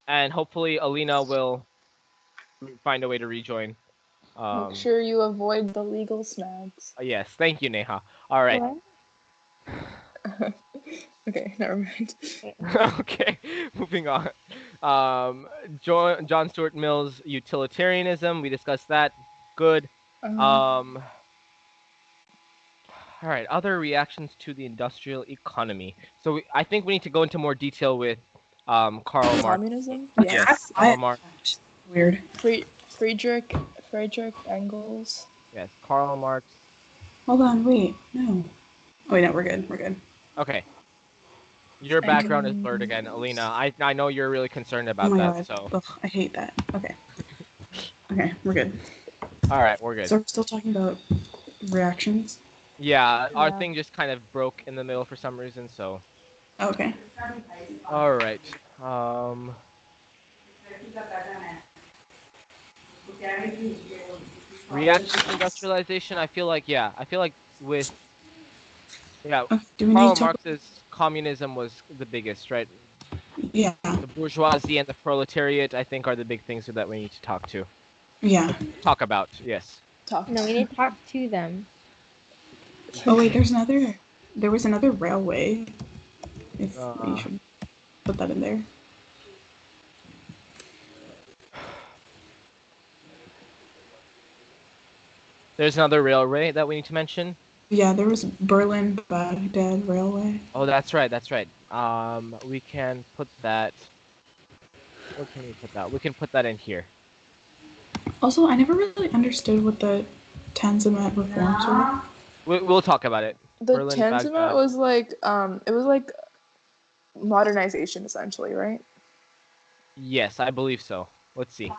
and hopefully Aleena will find a way to rejoin. Make sure you avoid the legal snags. Yes, thank you, Neha. All right. What? Okay, never mind. Okay, moving on. John Stuart Mill's utilitarianism. We discussed that. Good. All right. Other reactions to the industrial economy. So I think we need to go into more detail with Karl Marx. Communism? Yes, Karl Marx. Weird. Friedrich Engels. Yes, Karl Marx. Hold on, wait, no. Oh, wait, no, we're good. We're good. Okay. Your background is blurred again, Aleena. I know you're really concerned about Oh my that. God. So. Ugh, I hate that. Okay. Okay, we're good. All right, we're good. So we're still talking about reactions? Yeah, our thing just kind of broke in the middle for some reason, so. Okay. All right. Reaction to industrialization. I feel like with Do we need Karl to talk Marx's communism was the biggest, right? Yeah. The bourgeoisie and the proletariat, I think, are the big things that we need to talk to. Yeah. Talk about, yes. No, we need to talk to them. Oh wait, there was another railway. If we should put that in there. There's another railway that we need to mention. Yeah, there was Berlin-Baghdad Railway. Oh, that's right. That's right. We can put that. Where can we put that? We can put that in here. Also, I never really understood what the Consummate Reforms were. We'll talk about it. The Consummate was like it was like modernization essentially, right? Yes, I believe so. Let's see.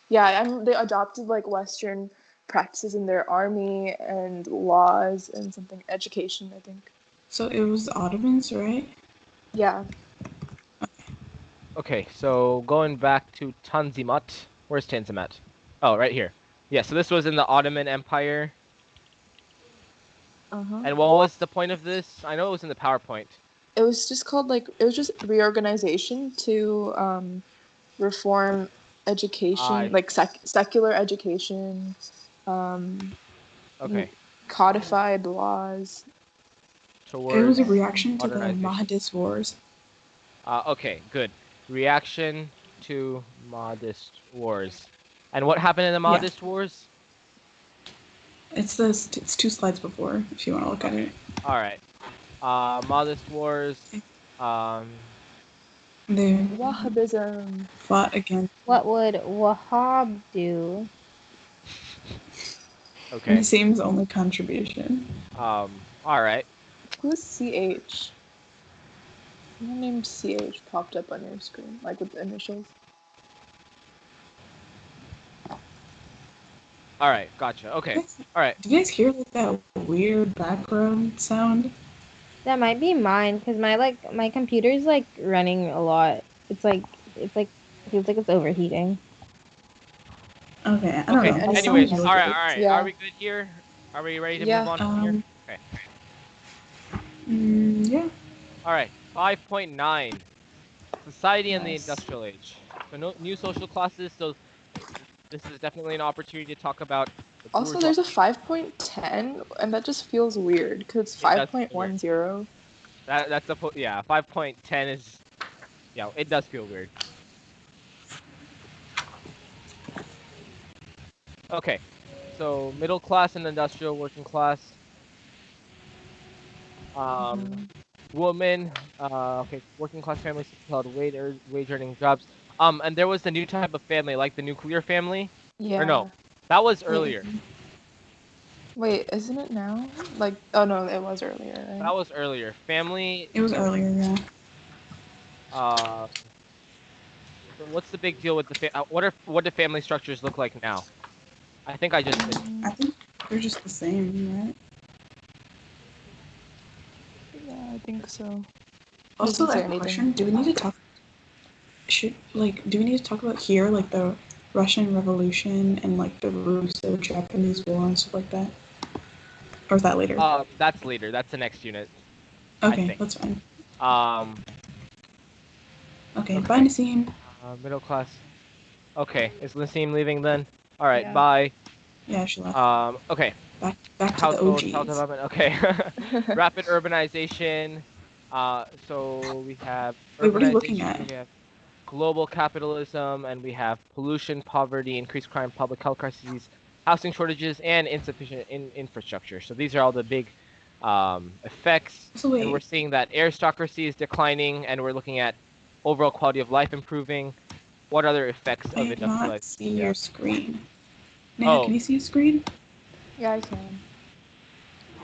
Yeah, they adopted like Western practices in their army and laws and something education, I think. So it was Ottomans, right? Yeah. Okay, so going back to Tanzimat. Where's Tanzimat? Oh, right here. Yeah, so this was in the Ottoman Empire. And what was the point of this? I know it was in the PowerPoint. It was just called it was just reorganization to reform education, like secular education, codified laws. It was a reaction to the Mahdist Wars. Okay, good. Reaction to Mahdist Wars. And what happened in the Mahdist Wars? It's 2 slides before, if you want to look at it. All right. Mahdist Wars. Wahhabism fought against. What would Wahhab do? Okay. Nassim's only contribution. All right. Who's CH? My name CH popped up on your screen, like with the initials. All right, gotcha. Okay. All right. Do you guys hear like that weird background sound? That might be mine, because my computer's like running a lot. It's like it feels like it's overheating. Okay, I don't know. Anyways, all right. Yeah. Are we good here? Are we ready to move on from here? Okay. Yeah. All right. 5.9. Society in the Industrial Age. So no new social classes. So this is definitely an opportunity to talk about. Also, there's a 5.10, and that just feels weird because it's 5.10. That's the 5.10 is, it does feel weird. Okay, so middle class and industrial working class. Women, working class families held wage earning jobs. And there was the new type of family, like the nuclear family. Yeah. Or no, that was earlier. Wait, isn't it now? Like, oh no, it was earlier. Right? That was earlier. Family. It was earlier, yeah. What's the big deal with the what do family structures look like now? I think I think they're just the same, right? Yeah, I think so. Also, that question: do we need to talk? Do we need to talk about here, like the Russian Revolution and like the Russo-Japanese War and stuff like that? Or is that later? That's later. That's the next unit. Okay, that's fine. Okay, bye, Nassim. Middle class. Okay, is Lyceum leaving then? All right, Yeah. bye. Yeah, she left. Okay. Back to the Household OGs. development. Okay. Rapid urbanization. So we have Wait, what are you looking urbanization. at? We have global capitalism, and we have pollution, poverty, increased crime, public health crises, housing shortages, and insufficient infrastructure. So these are all the big effects. So And we're wait, seeing that aristocracy is declining, and we're looking at overall quality of life improving. What other effects I of cannot industrialization? see Yeah. your screen. Neha, Oh, can you see your screen? Yeah, I can.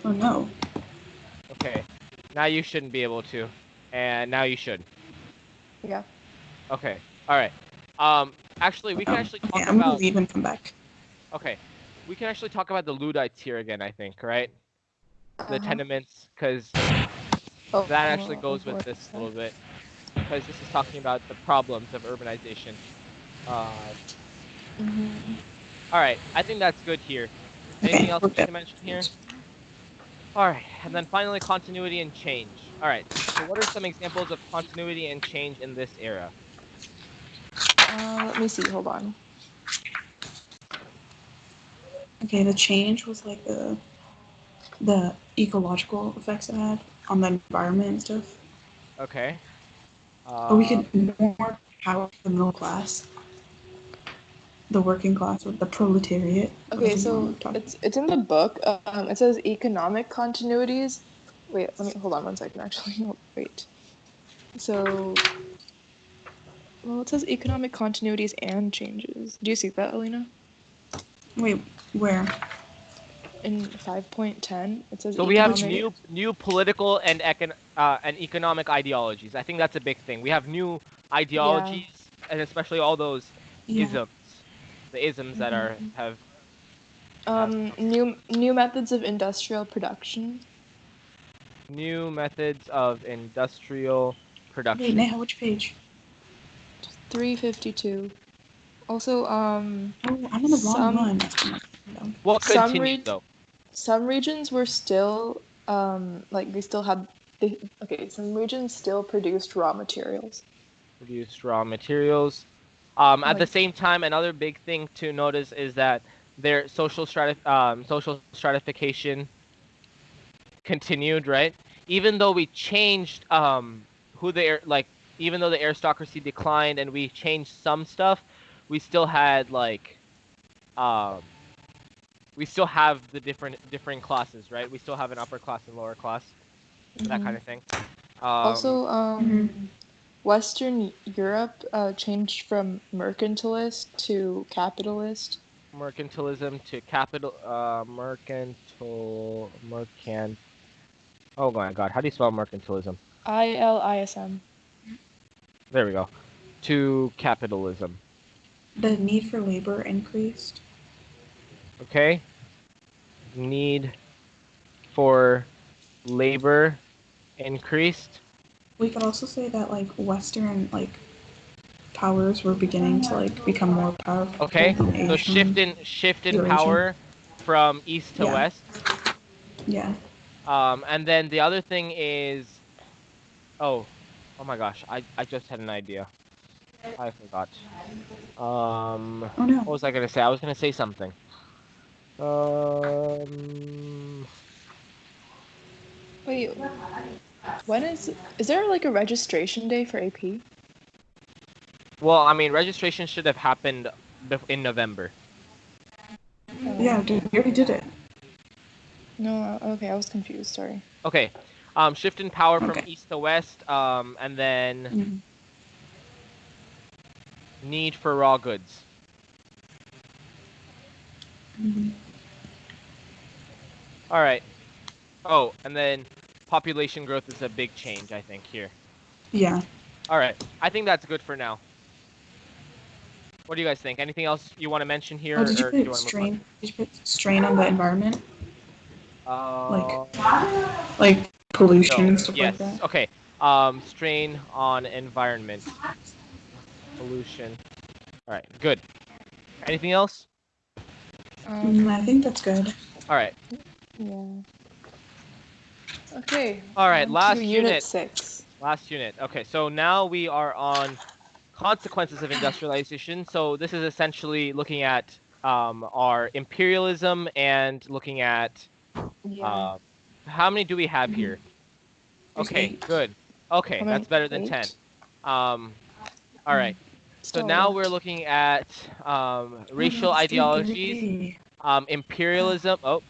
Oh no. okay. Now you shouldn't be able to, and now you should. Yeah. Okay. All right. Actually, we can actually Okay, talk I'm gonna about. leave and come back. Okay, we can actually talk about the Luddites here again. I think, right? The tenements, because Oh, that actually goes with what this is a little that? bit, because this is talking about the problems of urbanization. All right, I think that's good here. Anything Okay, else we're we need good. to mention here? All right, and then finally, continuity and change. All right, so what are some examples of continuity and change in this era? Let me see. Hold on. Okay, the change was like the ecological effects it had on the environment and stuff. Okay. But we could more power to the middle class, the working class, with the proletariat. Okay, Whatever you so want to talk about. it's in the book. It says economic continuities. Wait, let me hold on 1 second. Actually, wait. So, well, it says economic continuities and changes. Do you see that, Aleena? Wait, where? In 5.10, it says So we have economic. new political and economic ideologies. I think that's a big thing. We have new Yeah. ideologies, and especially all those Yeah. isms, the isms that are have New methods of industrial production. new methods of industrial Wait, production. Neha, which page? 352. Also, Oh, I'm on the wrong some one. What some continued re- though? some regions were still like they still had okay, some regions still produced raw materials. Produced raw materials. At the Like same time, another big thing to notice is that their social stratification continued, right? Even though we changed who like even though the aristocracy declined and we changed some stuff, we still had like um we still have the different classes, right? We still have an upper class and lower class, that kind of thing. Um also Western Europe changed from mercantilist to capitalist. mercantilism to capital mercant oh my god, how do you spell mercantilism? ILISM. There we go. To capitalism. The need for labor increased. Okay? Need for labor increased. We could also say that like Western powers were beginning to become more powerful Okay, than so Asian shift in Eurasian. power from east to Yeah. west. Yeah. And then the other thing is, oh, oh my gosh, I just had an idea. I forgot. Oh no. What was I gonna say? I was gonna say something. Um, Wait, when is there like a registration day for AP? well, I mean, registration should have happened in November. Yeah, dude, we already did it. No, okay, I was confused. Sorry. Okay, shift in power from Okay. east to west, and then need for raw goods. All right. Oh, and then population growth is a big change, I think, here. Yeah. All right. I think that's good for now. What do you guys think? Anything else you want to mention here, Oh, did you or do you put want to move on? strain? Did you put strain on the environment? Uh, Like pollution no. and stuff Yes. like that? Okay. Strain on environment. Pollution. All right. Good. Anything else? I think that's good. All right. Yeah. Okay. All right. On to Last unit unit. 6. Last unit. Okay. So now we are on consequences of industrialization. So this is essentially looking at our imperialism and looking at Yeah. how many do we have Mhm. here? There's Okay, 8. good. Okay, How many? that's better than 10. 8? All right. So Still a now lot. we're looking at racial That's still ideologies, 3. imperialism. Oh,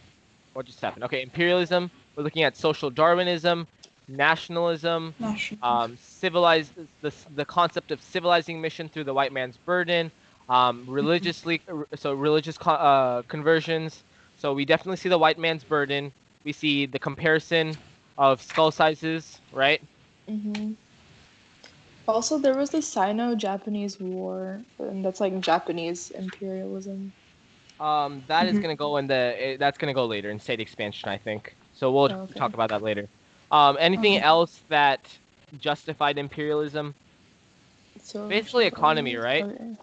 what just happened? Okay, imperialism. We're looking at social Darwinism, nationalism, National. civilized the concept of civilizing mission through the white man's burden, religiously so religious conversions. So we definitely see the white man's burden. We see the comparison of skull sizes, right? Mm-hmm. Also, there was the Sino-Japanese War, and that's like Japanese imperialism. That is Mhm. gonna go in that's gonna go later in state expansion, I think. So we'll Oh, okay. talk about that later. Anything Okay. else that justified imperialism? So Basically economy, right? okay.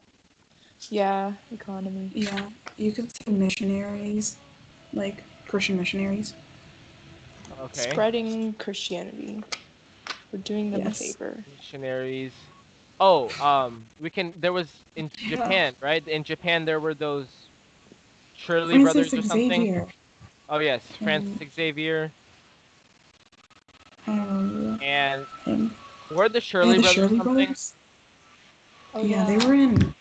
Yeah, economy. Yeah, you could say missionaries, like Christian missionaries. Okay. Spreading Christianity. We're doing them a Yes. favor. Missionaries. Oh, we can. There was in Yeah. Japan, right? In Japan, there were those Shirley Francis brothers or something. Xavier. Oh yes, Mm. Francis Xavier. Uh, And him. were the Yeah, Shirley the brothers Shirley something? brothers. Oh Yeah, yeah. they were in.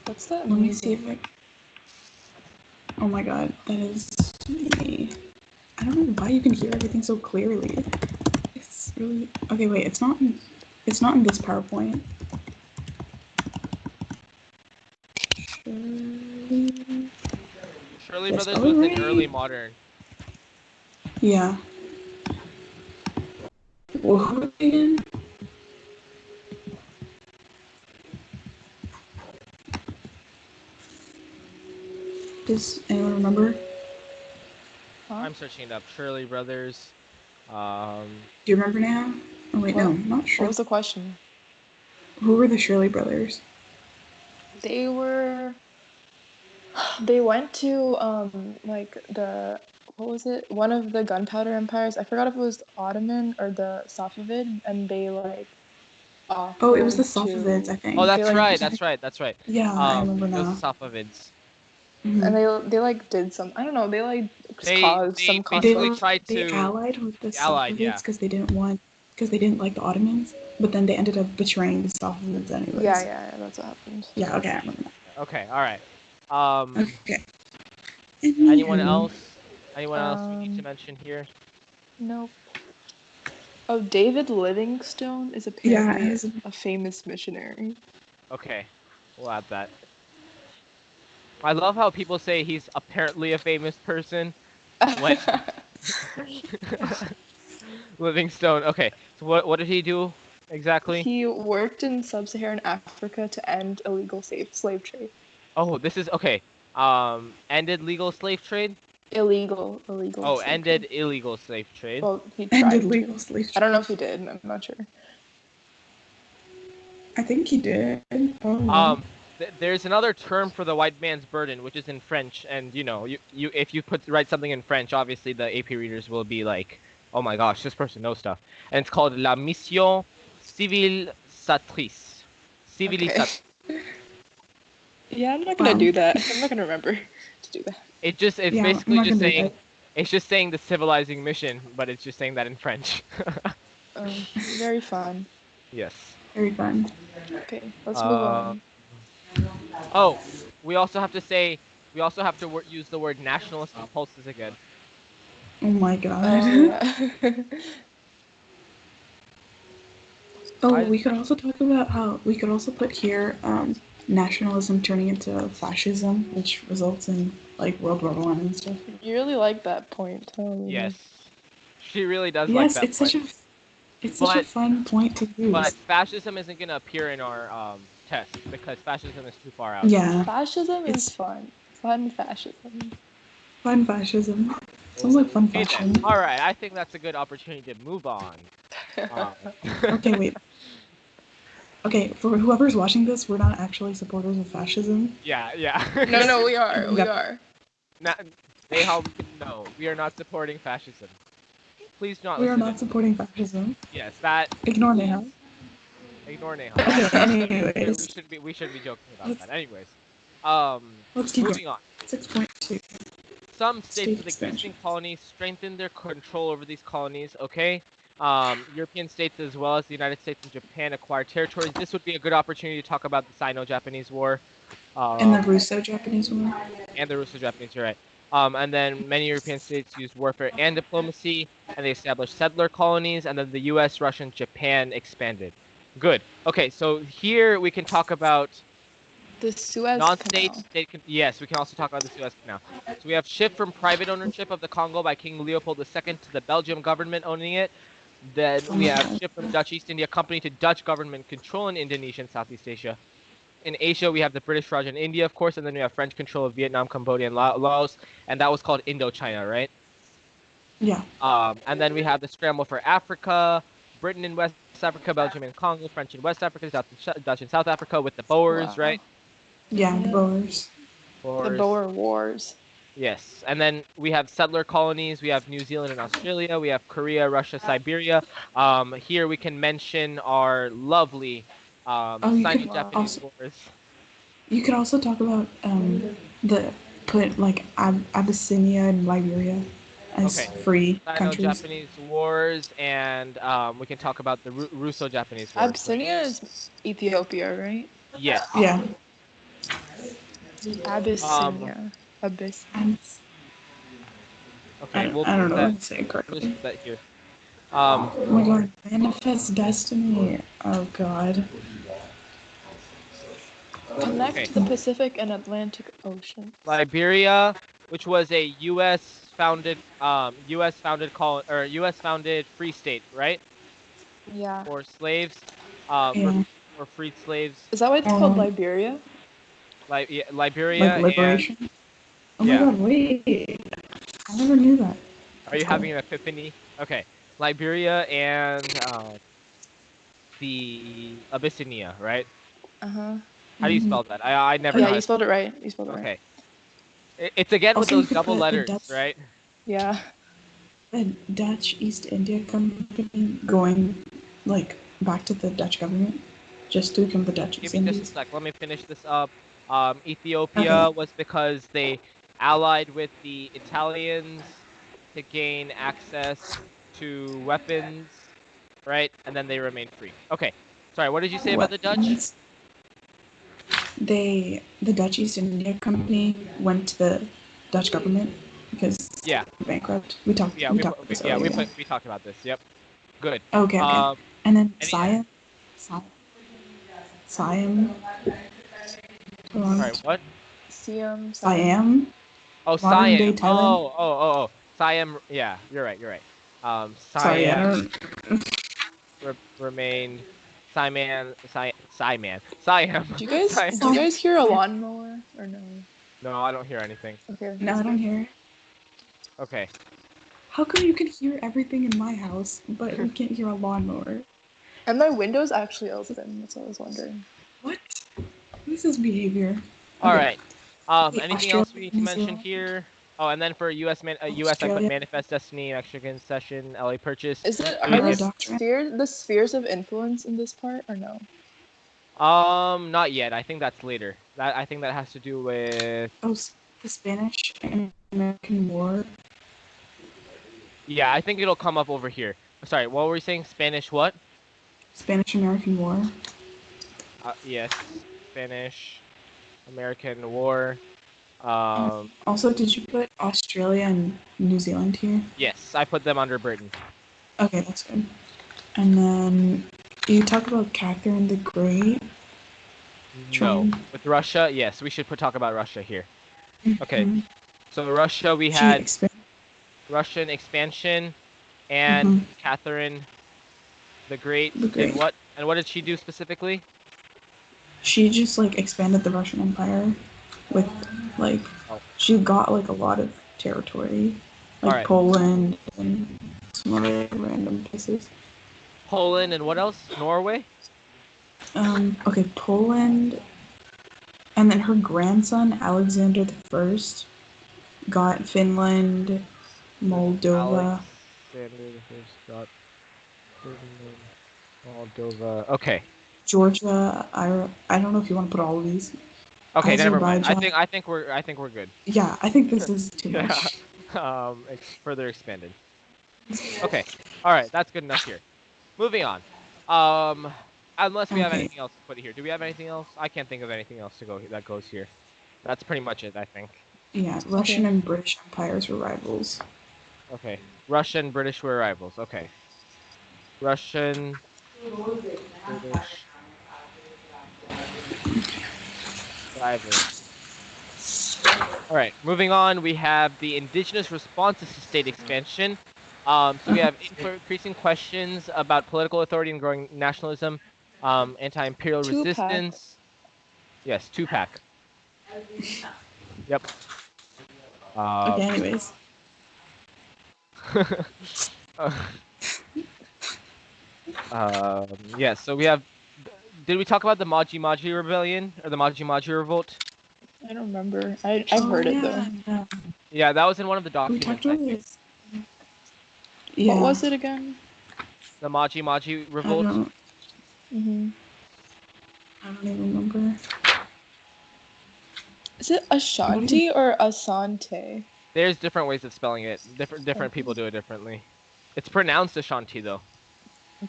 What's that Let me see music? if I. Oh my god, that is me. I don't know why you can hear everything so clearly. It's really okay. Wait, it's not. It's not in this PowerPoint. Shirley. Shirley Did I brothers spell it was in early right? modern. Yeah. Well, who are they again? Does anyone remember? Huh? I'm searching it up. Shirley brothers. Um, Do you remember now? Oh wait, no, What? not What Shirley. was the question? Who were the Shirley brothers? They were. They went to like the what was it? One of the gunpowder empires. I forgot if it was Ottoman or the Safavid, and they like Oh, it was the offered Safavids, I to. oh, think. They that's like right. That's right. That's right. Yeah, I remember It was the now. Safavids. and Hmm. they like did some. I don't know. They like They caused they some basically conflict. tried They to allied with the allied. Safavids Yeah. because they didn't like the Ottomans, but then they ended up betraying the Safavids Yeah, anyways. yeah, that's what happened. Yeah, okay, I remember Okay. All right. that. Um, Okay. anyone Anywho, else? Anyone else we need to mention here? Nope. Oh, David Livingstone is yeah, apparently as a famous missionary. Okay, we'll add that. I love how people say he's apparently a famous person when Livingstone. Okay, so what did he do exactly? He worked in sub-Saharan Africa to end illegal slave trade. Oh, this is okay. Ended legal slave trade. Illegal Oh, slave trade. ended illegal slave trade. Well, he ended tried legal to. slave I trade. don't know if he did. I'm not sure. I think he did. Probably. Um, there's another term for the white man's burden, which is in French, and you if you write something in French, obviously the AP readers will be like, oh my gosh, this person knows stuff, and it's called la mission civilisatrice. Okay. Civilisatrice. Yeah, I'm not gonna Wow. do that. I'm not gonna remember to do that. It's Yeah, I'm basically not just gonna do saying, that. it's just saying the civilizing mission, but it's just saying that in French. Very fun. Yes. Very fun. Okay, let's move Uh, on. oh, we also have to say, we also have to use the word nationalistic pulses again. Oh my Oh god. yeah. Oh, Why? we could also talk about how we could also put here nationalism turning into fascism, which results in like World War One and stuff. You really like that point, huh, Lena? Yes, she really does like Yes, that point. it's such a But fun point to use. fascism isn't gonna appear in our test because fascism is too far out. Yeah, Fascism is it's fun. Fun fascism. fun fascism. Sounds like fun Okay then. fashion. All right, I think that's a good opportunity to move on. Um, Okay, wait. Okay, for whoever's watching this, we're not actually supporters of fascism. yeah, yeah. No, we are. Everyone We got are. Not, Neha, no, we are not supporting fascism. Please not We are listen not to supporting fascism. Yes, that. Ignore Neha. Ignore Neha. Okay, We anyways. should be joking about Let's- that. Anyways, Let's keep moving going. on. 6.2. Some states State with existing expansion. colonies strengthen their control over these colonies. Okay, European states as well as the United States and Japan acquired territories. This would be a good opportunity to talk about the Sino-Japanese War. And the Russo-Japanese War. And the Russo-Japanese, you're right. And then many European states used warfare and diplomacy, and they established settler colonies, and then the U.S., Russia, and Japan expanded. Good. Okay, so here we can talk about The Suez non-state, Canal. yes, we can also talk about the Suez Canal. So we have shift from private ownership of the Congo by King Leopold II to the Belgium government owning it. Then we have shift from Dutch East India Company to Dutch government control in Indonesia and Southeast Asia. In Asia, we have the British Raj in India, of course, and then we have French control of Vietnam, Cambodia, and Laos, and that was called Indochina, right? Yeah. And then we have the scramble for Africa, Britain in West Africa, Belgium and Congo, French in West Africa, Dutch in South Africa with the Boers, Wow. right? Yeah, the Boers. The Boer Wars. Yes, and then we have settler colonies. We have New Zealand and Australia. We have Korea, Russia, Siberia. Here we can mention our lovely Sino-Japanese Wars. You could also talk about Abyssinia and Liberia as free countries. Sino-Japanese Wars, and we can talk about the Russo-Japanese Wars. Abyssinia is Ethiopia, right? Yes. Yeah. Abyssinia. Abyssinia. Okay, I don't know how to say it correctly. We'll just put that here. Oh my god, Manifest Destiny. Oh god. Connect the Pacific and Atlantic Ocean. Liberia, which was a U.S. founded free state, right? Yeah. For slaves, Yeah. for freed slaves. Is that why it's called Liberia? Liberia. Like liberation? And, oh my god, wait. I never knew that. Are you having an epiphany? Okay. Liberia and the Abyssinia, right? Uh-huh. How do you spell that? I never. Yeah, you spelled it right. You spelled it right. Okay. It's again with those double letters, right? Yeah. The Dutch East India Company going back to the Dutch government just to become the Dutch East Give me just a Indies. sec. Let me finish this up. Ethiopia was because they allied with the Italians to gain access to weapons, right? And then they remained free. Okay. Sorry, what did you say about the Dutch? The Dutch East India Company went to the Dutch government because they're bankrupt. We talked about this earlier. We talked about this. Yep. Good. Okay. And then Siam. Sorry, what? Siam. Oh, Siam. Oh. Siam. Yeah, you're right. Siam remained. Siam. Do you guys hear a lawnmower or no? No, I don't hear anything. Okay. No, I don't hear it. Okay. How come you can hear everything in my house, but we can't hear a lawnmower? And my window's actually open. That's what I was wondering. What? This is behavior. All right. Anything Australia, else we need to mention here? Oh, and then for US, I put Manifest Destiny, Mexican Session, LA Purchase. Are the spheres of influence in this part or no? Not yet. I think that's later. I think that has to do with. Oh, the Spanish and American War. Yeah, I think it'll come up over here. Sorry, what were we saying? Spanish what? Spanish-American War. Yes, Spanish-American War. Also, did you put Australia and New Zealand here? Yes, I put them under Britain. Okay, that's good. And then you talk about Catherine the Great. No, with Russia, yes, we should talk about Russia here. Okay, so Russia, we had Russian expansion and Catherine the Great. And what did she do specifically? She just expanded the Russian Empire with she got a lot of territory, Poland and some other random places. Poland and what else? Norway? Okay, Poland, and then her grandson Alexander I got Finland, Moldova. Alexander the First got Ferdinand, Moldova. Okay. Georgia, I don't know if you want to put all of these. Okay, never mind. Azerbaijan. I think we're good. Yeah, I think this is too Yeah. much. Further expanded. Okay. All right, that's good enough here. Moving on. Unless we have Okay. anything else to put here. Do we have anything else? I can't think of anything else to go that goes here. That's pretty much it, I think. Yeah, Russian and British empires were rivals. Okay. Russian, British were rivals. Okay. Russian, British rivals. All right. Moving on, we have the indigenous responses to state expansion. So we have increasing questions about political authority and growing nationalism, anti-imperial resistance. Yes, two-pack. Yep. Okay, anyways. Yeah, so we have. Did we talk about the Maji Rebellion or the Maji Revolt? I don't remember. I've heard it though. Yeah. Yeah, that was in one of the We documents. talked I about think. this. Yeah. What was it again? The Maji Revolt. I don't Mm-hmm. even remember. Is it Ashanti or Asante? There's different ways of spelling it. Different people do it differently. It's pronounced Ashanti though.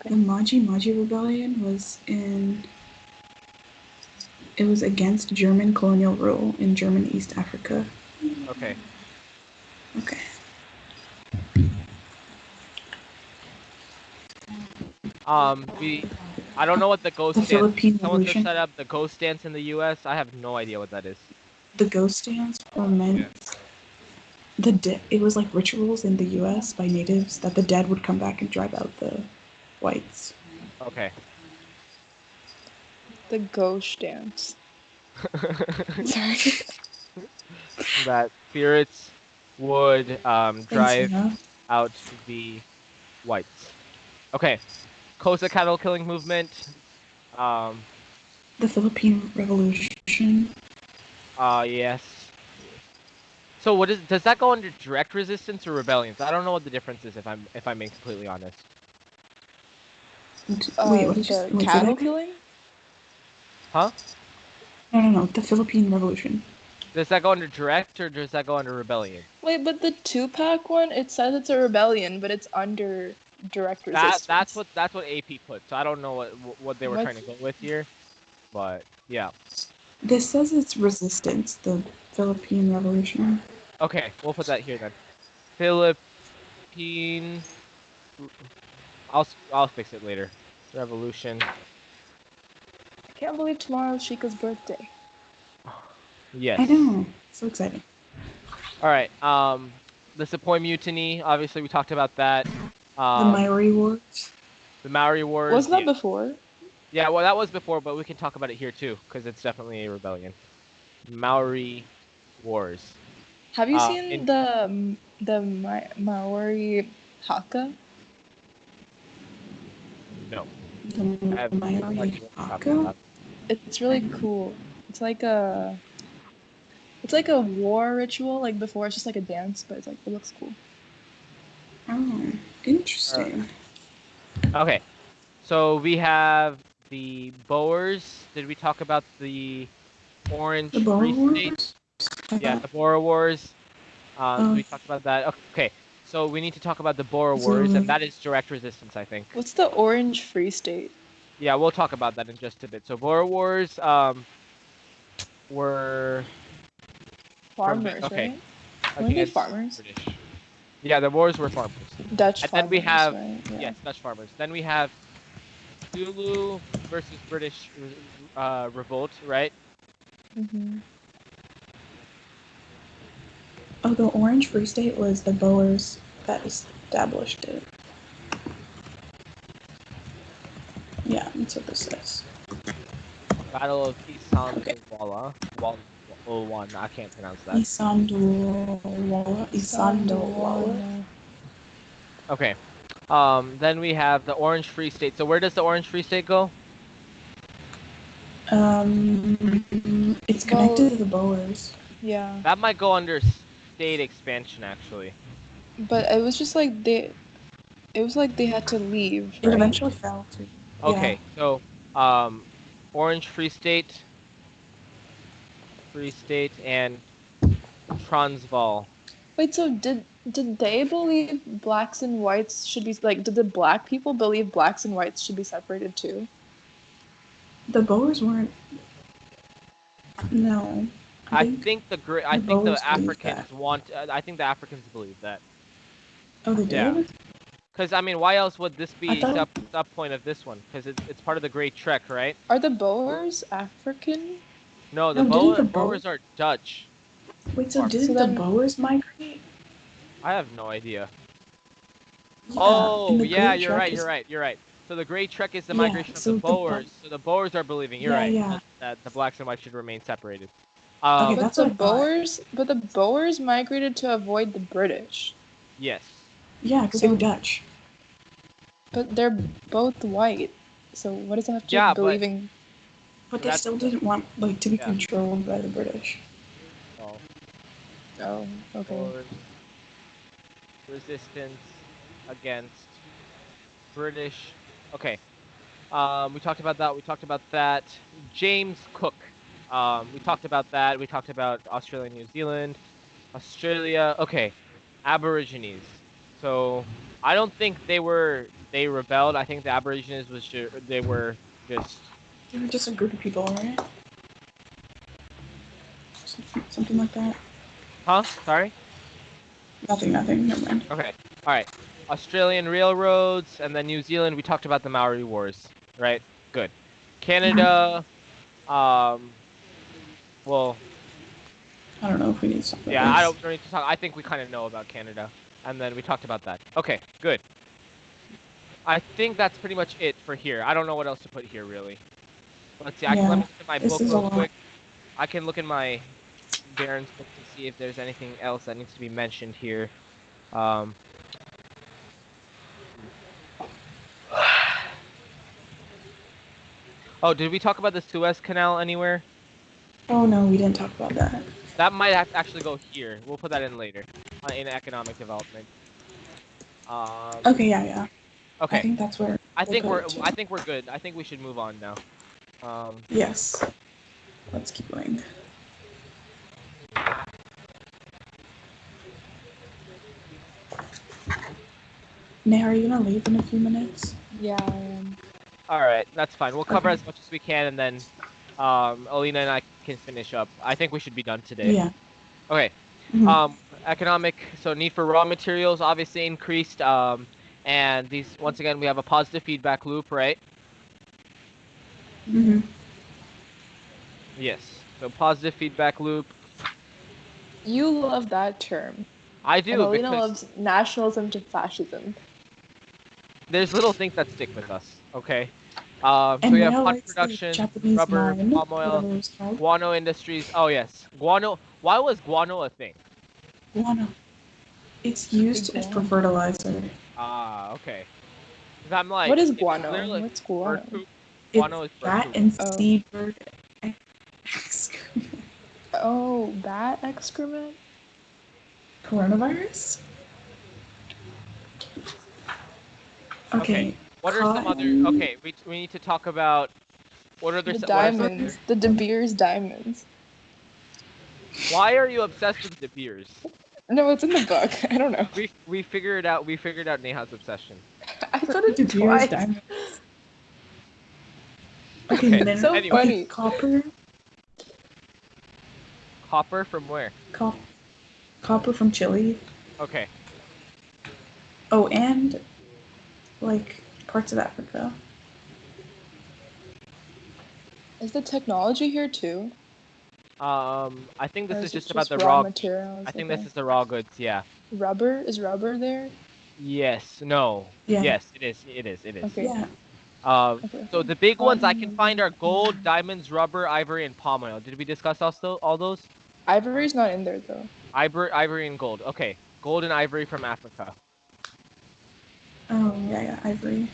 The Maji Rebellion was in. It was against German colonial rule in German East Africa. Okay. Okay. I don't know what the ghost The dance. Philippine Someone Revolution. set up the ghost dance in the U.S. I have no idea what that is. The ghost dance were meant. It was like rituals in the U.S. by natives that the dead would come back and drive out the whites. Okay. The ghost dance. Sorry. That spirits would drive Neha. out the whites. Okay. Kosa cattle killing movement. The Philippine Revolution. Yes. So does that go under direct resistance or rebellions? I don't know what the difference is if I'm being completely honest. Wait, what did you say? The cattle killing? Huh? No. The Philippine Revolution. Does that go under direct or does that go under rebellion? Wait, but the two-pack one, it says it's a rebellion, but it's under direct resistance. That's what AP put. So I don't know what they were trying to go with here, but yeah. This says it's resistance. The Philippine Revolution. Okay, we'll put that here then. Philippine. I'll fix it later. Revolution. I can't believe tomorrow's Chica's birthday. Yes. I know. So exciting. All right. The Sepoy Mutiny. Obviously, we talked about that. The Maori Wars. The Maori Wars. Wasn't that before? Yeah, well, that was before, but we can talk about it here too, because it's definitely a rebellion. Maori Wars. Have you seen the Maori haka? No. The I have Maori haka. It's really cool. It's like a war ritual. Like before, it's just like a dance, but it looks cool. Oh, interesting. Okay, so we have the Boers. Did we talk about the Orange Free State? Yeah, the Boer Wars. We talked about that. Okay, so we need to talk about the Boer Wars, and that is direct resistance, I think. What's the Orange Free State? Yeah, we'll talk about that in just a bit. So Boer Wars were farmers, okay. Right? Were they farmers? British. Yeah, the wars were farmers. Dutch and farmers, then we have right? Yeah. yes, Dutch farmers. Then we have Zulu versus British revolt, right? Mm-hmm. Oh, the Orange Free State was the Boers that established it. Yeah, that's what this says. Battle of Isandlwana. One, I can't pronounce that. Isandlwana. Okay. Then we have the Orange Free State. So where does the Orange Free State go? It's connected to the Boers. Yeah. That might go under state expansion, actually. But it was just like It was like they had to leave, It right? eventually fell too. Okay, so Orange Free State, and Transvaal. Wait, so did they believe blacks and whites should be like? Did the black people believe blacks and whites should be separated too? The Boers weren't. No. I think the Boers believed Africans that. want. I think the Africans believe that. Oh, they Yeah. did? Because I mean, why else would this I be thought- sub point of this one? Because it's part of the Great Trek, right? Are the Boers African? No, the No, didn't the Boers are Dutch. Wait, so Or- didn't So the then- Boers migrate? I have no idea. Yeah, Oh, in the yeah, Great you're Trek right, is- you're right, you're right. So the Great Trek is the Yeah, migration of so the the Bo- Boers. So the Boers are believing, you're Yeah, right, yeah. that the blacks and whites should remain separated. Okay, But that's the what I thought. Boers migrated to avoid the British. Yes. Yeah, because they were So- Dutch. But they're both white. So what does that have to do Yeah, with but- believing? But So they that's still the- didn't want to be Yeah. controlled by the British. So, Oh, okay. Boers, resistance against British. Okay. We talked about that. We talked about that. James Cook. We talked about that. We talked about Australia and New Zealand. Australia. Okay. Aborigines. So I don't think they rebelled. I think the Aborigines they were just. They were just a group of people, right? Something like that. Huh? Sorry? Nothing, never mind. Okay. All right. Australian railroads, and then New Zealand. We talked about the Maori Wars, right? Good. Canada. Well, I don't know if we need something. yeah. I don't need to talk. I think we kind of know about Canada, and then we talked about that. Okay. Good. I think that's pretty much it for here. I don't know what else to put here really. Let's see. Let me look at my this book is a real lot. quick. I can look in my Baron's book to see if there's anything else that needs to be mentioned here. Oh, did we talk about the Suez Canal anywhere? Oh no, we didn't talk about that. That might have to actually go here. We'll put that in later, in economic development. Okay, yeah. I Okay. think that's where. I think we'll we're put it, too. I think we're good. I think we should move on now. Yes. Let's keep going. Neha, are you gonna leave in a few minutes? Yeah, I am. All right, that's fine. We'll cover Okay. as much as we can, and then Aleena and I can finish up. I think we should be done today. Yeah. Okay. Mhm. Economic. So need for raw materials obviously increased. And these once again we have a positive feedback loop, right? Mhm. Yes. So positive feedback loop. You love that term. I And do Aleena because loves nationalism to fascism. there's little things that stick with us. Okay. So And we have Neha cotton likes the production, Japanese rubber, mine, palm oil, whatever it's called. guano industries. Oh yes, guano. Why was guano a thing? Guano. It's used Big for guano. fertilizer. Ah, okay. 'Cause I'm like, What is it's guano? literally What's bird guano? poop. Guano is It's bird bat poop. and Oh. seabird excrement. Oh, bat excrement? Coronavirus? Okay. What are some other? cotton- Okay, we need to talk about what are The what are some- diamonds. The De Beers diamonds. Why are you obsessed with De Beers? No, it's in the book. I don't know. We figured out Neha's obsession. I said it De Beers twice. diamonds. Okay, Okay, then so anyway. funny. copper. Copper from where? Copper from Chile. Okay. Oh, and like parts of Africa. Is the technology here too? I think this Or is it just about the raw. materials. I think okay. this is the raw goods. Yeah. Rubber. Is rubber there? Yes. No. Yeah. Yes, it is. It is. It is. Okay. Yeah. Okay. So the big ones I can find are gold, diamonds, rubber, ivory, and palm oil. Did we discuss also all those? Ivory's not in there though. Ivory and gold. Okay. Gold and ivory from Africa. Oh, yeah, ivory.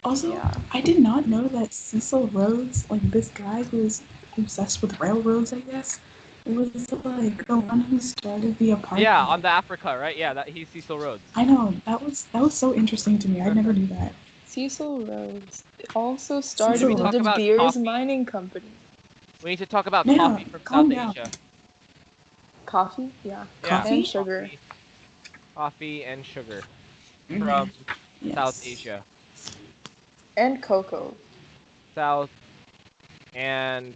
Also, Yeah. I did not know that Cecil Rhodes, like this guy who is obsessed with railroads, I guess, was like the one who started the apartheid. Yeah, on the Africa, right? Yeah, he's Cecil Rhodes. I know, that was so interesting to me. I never knew that. Cecil Rhodes also started Cecil the Rhodes. De Talk about Beers coffee. Mining Company. We need to talk about Neha, coffee from calm South down. Asia. Coffee? Yeah. Yeah, Coffee? And sugar. Coffee and sugar Mhm. from Yes. South Asia. And cocoa. South and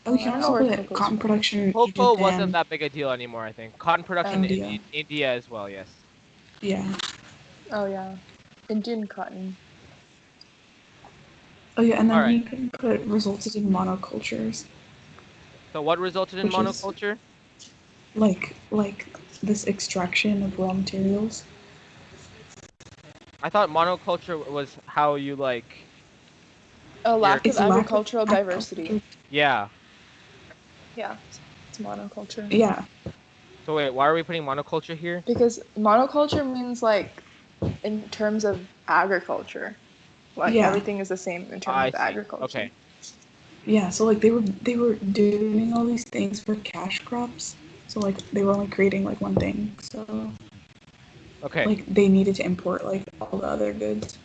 Oh, you I can don't know also where put cocoa's cotton from. production in cocoa Egypt wasn't and that big a deal anymore, I think. Cotton production India. in India as well, yes. Yeah. Oh yeah. Indian cotton. Oh yeah, and then Alright. we can put resulted in monocultures. So what resulted in Which is- monoculture? Like this extraction of raw materials. I thought monoculture was how you like... A lack It's of lack of agricultural diversity. agriculture. Yeah. Yeah. It's monoculture. Yeah. So wait, why are we putting monoculture here? Because monoculture means like in terms of agriculture. Like Yeah. everything is the same in terms I of see. agriculture. Okay. Yeah, so like they were doing all these things for cash crops. So like they were only creating like one thing. So Okay. like they needed to import like all the other goods.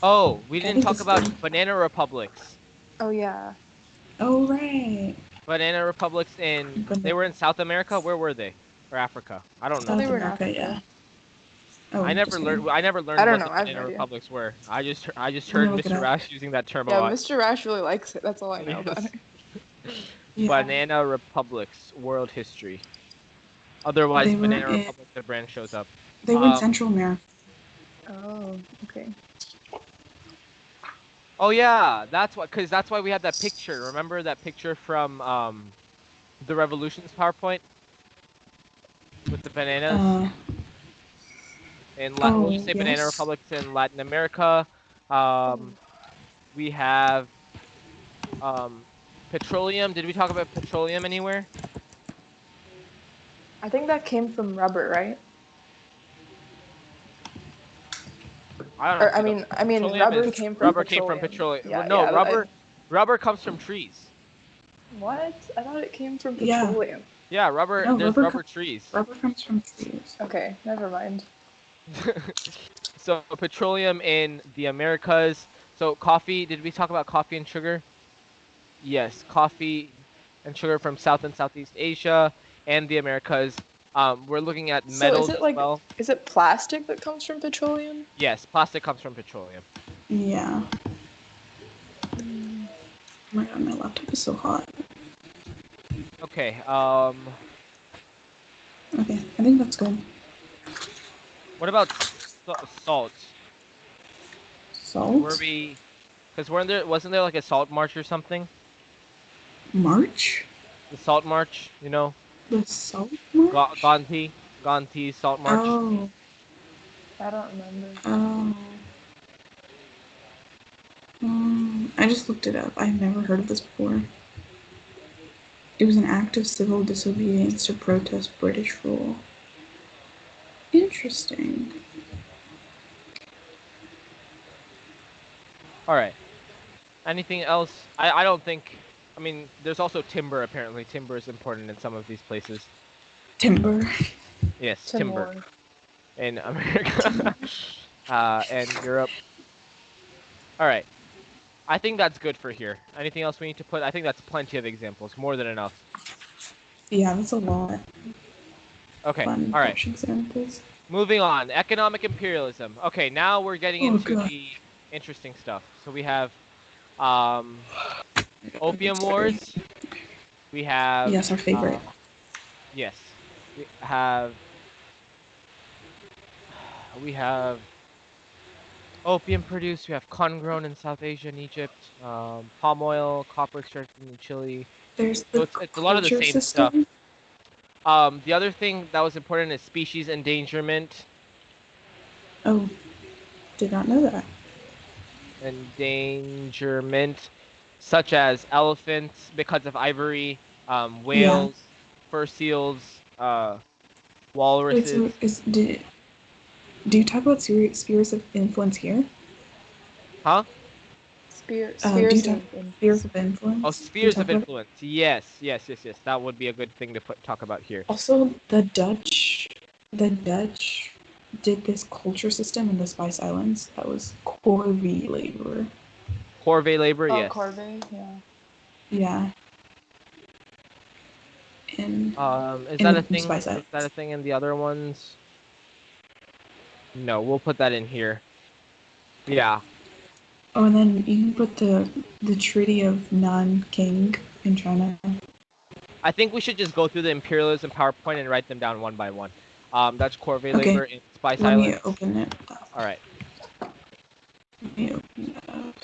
Oh, we I didn't think talk this about thing- banana republics. Oh yeah. Oh right. Banana republics they were in South America? Where were they? Or Africa? I don't know. South They were in America, Africa. yeah. Oh, I never just learned kidding. I never learned I don't what know, the I have banana no idea. republics were. I just Let heard me look it Mr. up. Rash using that term a Yeah, lot. Mr. Rash really likes it. That's all I know about Yes. it. Yeah. Banana republics, world history. Otherwise, They were Banana in- Republic, the brand shows up. They were in Central America. Oh, okay. Oh yeah, that's why we had that picture. Remember that picture from the Revolution's PowerPoint with the bananas? We'll just say Banana yes. Republics in Latin America. We have petroleum. Did we talk about petroleum anywhere? I think that came from rubber, right? I don't know. Or I mean, petroleum rubber is- came from rubber petroleum. came from petroleum. Yeah, Well, no, yeah. rubber comes from trees. What? I thought it came from Yeah. petroleum. Yeah, rubber. No, There's rubber trees. Rubber comes from trees. Okay, never mind. So petroleum in the Americas. So coffee. Did we talk about coffee and sugar? Yes, coffee and sugar from South and Southeast Asia and the Americas. We're looking at So metals is it as like well. is it plastic that comes from petroleum? Yes, plastic comes from petroleum. Yeah. Oh my god, my laptop is so hot. Okay. Okay, I think that's good. What about salt? Salt? Were we? Because wasn't there like a salt march or something? March? The salt march, you know, The salt march? Gandhi salt march. Oh. I don't remember. Oh. I just looked it up. I've never heard of this before. It was an act of civil disobedience to protest British rule. Interesting. All right. Anything else? I don't think. I mean, there's also timber. Apparently, timber is important in some of these places. Timber. Yes, timber in America and Europe. All right. I think that's good for here. Anything else we need to put? I think that's plenty of examples, more than enough. Yeah, that's a lot. Okay. Fun All right. examples. Moving on. Economic imperialism. Okay, now we're getting into God. the interesting stuff. So we have Opium Wars. We have Yes, our favorite. yes. We have opium produced. We have corn grown in South Asia and Egypt. Palm oil, copper extracted in Chile. There's So the it's a lot of the culture same system. stuff. The other thing that was important is species endangerment. Oh, did not know that. Endangerment, such as elephants because of ivory, whales, fur seals, Wait, walruses. so do you talk about spheres of influence here? Huh? Spheres do you of talk influence. spheres of influence? Oh, Do you spheres talk of about it? influence. Yes, yes, yes, yes. That would be a good thing to talk about here. Also, the Dutch did this culture system in the Spice Islands that was corvée labor. Corvée labor, Oh, yes. Corvée, yeah. Yeah. Is In that the a thing? Spice Is Islands. that a thing in the other ones? No, we'll put that in here. Yeah. Oh, and then you can put the Treaty of Nanking in China. I think we should just go through the imperialism PowerPoint and write them down one by one. That's Corvée Okay. labor in Spice Let me Islands. open it. All right. Let me open it up.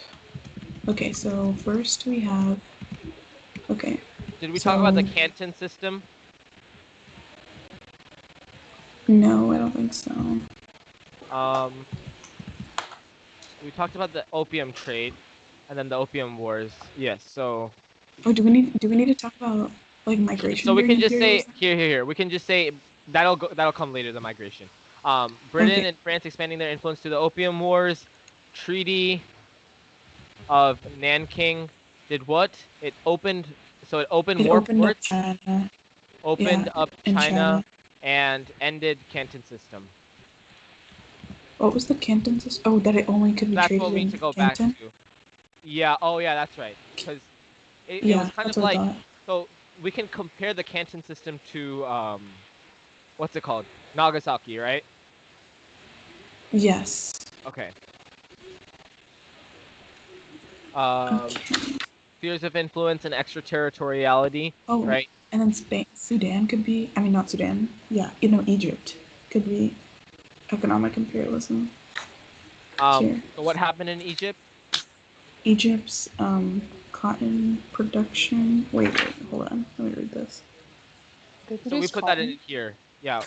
Okay, so first we have. Okay. Did we talk about the So- Canton system? No, I don't think so. We talked about the opium trade, and then the opium wars. Yes. So. Oh, do we need to talk about like migration? So we during can just say imperialism? here. We can just say that'll come later. The migration. Britain Okay. and France expanding their influence to the opium wars. Treaty of Nanking did what? It opened. So it opened It more opened up ports. China. Opened Yeah, up in China, China. and ended Canton system. What was the Canton system? Oh, that it only could be That's traded what we need in to go Canton? back to. Yeah. Oh yeah, that's right. Because it was Yeah, kind that's of what I like, thought. so we can compare the Canton system to what's it called? Nagasaki, right? Yes. Okay. Okay. Spheres of influence and extraterritoriality, Oh, right? and then Spain, Sudan could be. I mean, not Sudan. Yeah, Egypt could be economic imperialism. Here, So what happened in Egypt? Egypt's cotton production. Wait, hold on. Let me read this. They So we produce put that in cotton. here. Yeah,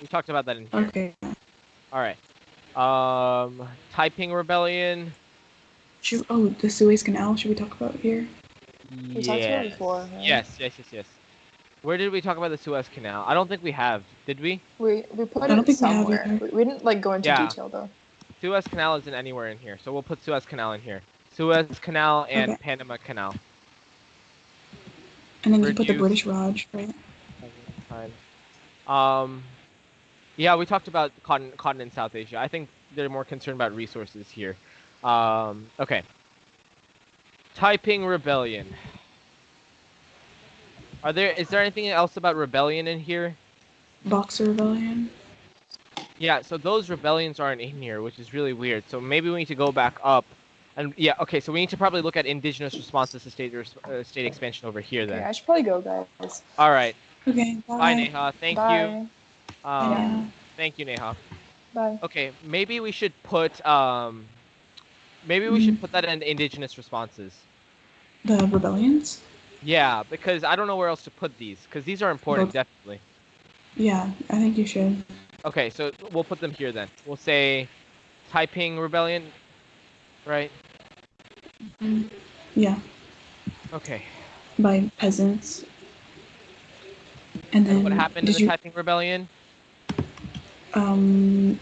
we talked about that in here. Okay. All right. Taiping Rebellion. The Suez Canal. Should we talk about here? We talked about it Yes. before, right? Yes. Where did we talk about the Suez Canal? I don't think we have. Did we? We put I don't it think we have somewhere. either. We didn't like go into Yeah. detail though. Suez Canal isn't anywhere in here, so we'll put Suez Canal in here. Suez Canal and Okay. Panama Canal. And then you put the Reduce British Raj, right? time. Yeah, we talked about cotton in South Asia. I think they're more concerned about resources here. Okay. Taiping Rebellion. Is there anything else about rebellion in here? Boxer Rebellion. Yeah, so those rebellions aren't in here, which is really weird. So maybe we need to go back up. And yeah, okay, so we need to probably look at indigenous responses to state expansion over here Okay, then. I should probably go, guys. All right. Okay, bye. Bye, Neha. Thank you. Bye. Yeah. Thank you, Neha. Bye. Okay, maybe we should put that in indigenous responses. The rebellions? Yeah, because I don't know where else to put these, because these are important, definitely. Yeah, I think you should. Okay, so we'll put them here then. We'll say Taiping Rebellion, right? Yeah, Okay. by peasants. And then what happened in the Taiping Rebellion? The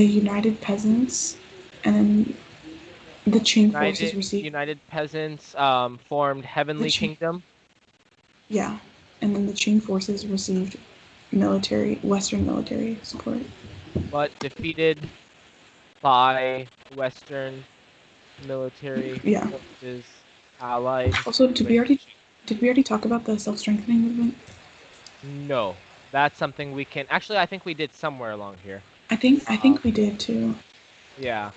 United Peasants, and then the Qing forces received. United Peasants formed Heavenly Kingdom. Yeah, and then the Qing forces received Western military support. But defeated by Western military forces allied. Also, did we already talk about the self-strengthening movement? No, that's something we can. Actually, I think we did somewhere along here. I think we did too. Yeah.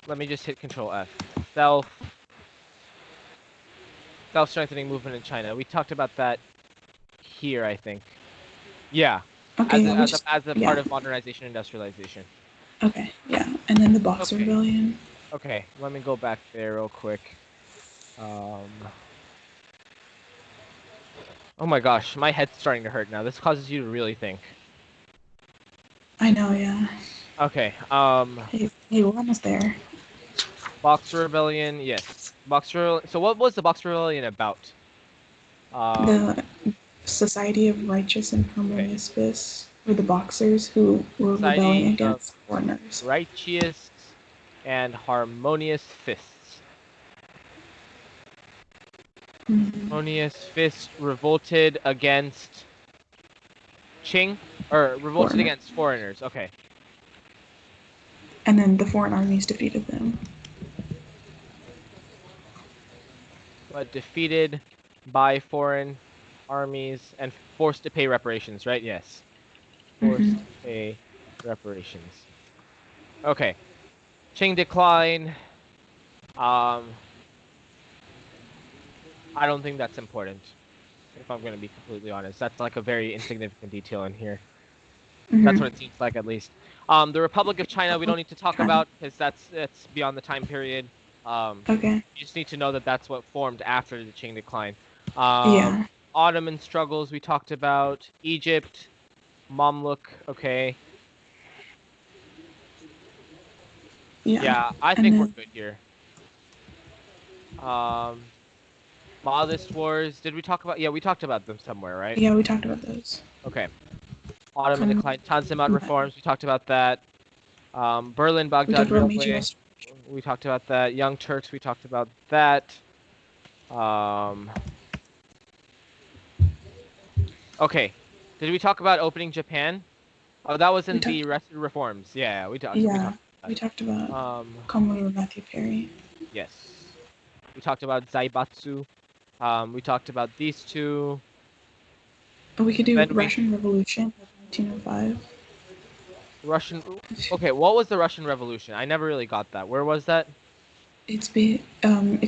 Let me just hit Control F. Self-strengthening movement in China. We talked about that here, I think. Yeah. Okay. As a part of modernization, industrialization. Okay. Yeah, and then the Boxer Rebellion. Okay. Let me go back there real quick. Oh my gosh, my head's starting to hurt now. This causes you to really think. I know, yeah. Okay. Hey, we're almost there. Boxer Rebellion, yes. So what was the Boxer Rebellion about? The Society of Righteous and Harmonious Fists were the Boxers who were rebelling against foreigners. Righteous and Harmonious Fists. Colonies Fist revolted against Ching, or revolted Foreigner. against foreigners. Okay. And then the foreign armies defeated them. But defeated by foreign armies and forced to pay reparations, right? Yes. Forced to pay reparations. Okay. Ching Decline. I don't think that's important, if I'm going to be completely honest. That's like a very insignificant detail in here. That's what it seems like, at least. The Republic of China, we don't need to talk about, because that's beyond the time period. Okay. You just need to know that that's what formed after the Qing decline. Yeah. Ottoman struggles we talked about. Egypt, Mamluk, okay. Yeah, I think we're good here. Maoist wars, did we talk about? Yeah, we talked about them somewhere, right? Yeah, we talked about those. Okay. Ottoman decline, Consummate reforms, we talked about that. Berlin-Baghdad Railway, we talked about that. Young Turks, we talked about that. Okay, did we talk about opening Japan? Oh, that was in the rest of the reforms. Yeah, we talked. Yeah, we talked about Commodore Matthew Perry. Yes, we talked about Zaibatsu. We talked about these two. We could do Russian Revolution of 1905. Russian. Okay, what was the Russian Revolution? I never really got that. Where was that? It's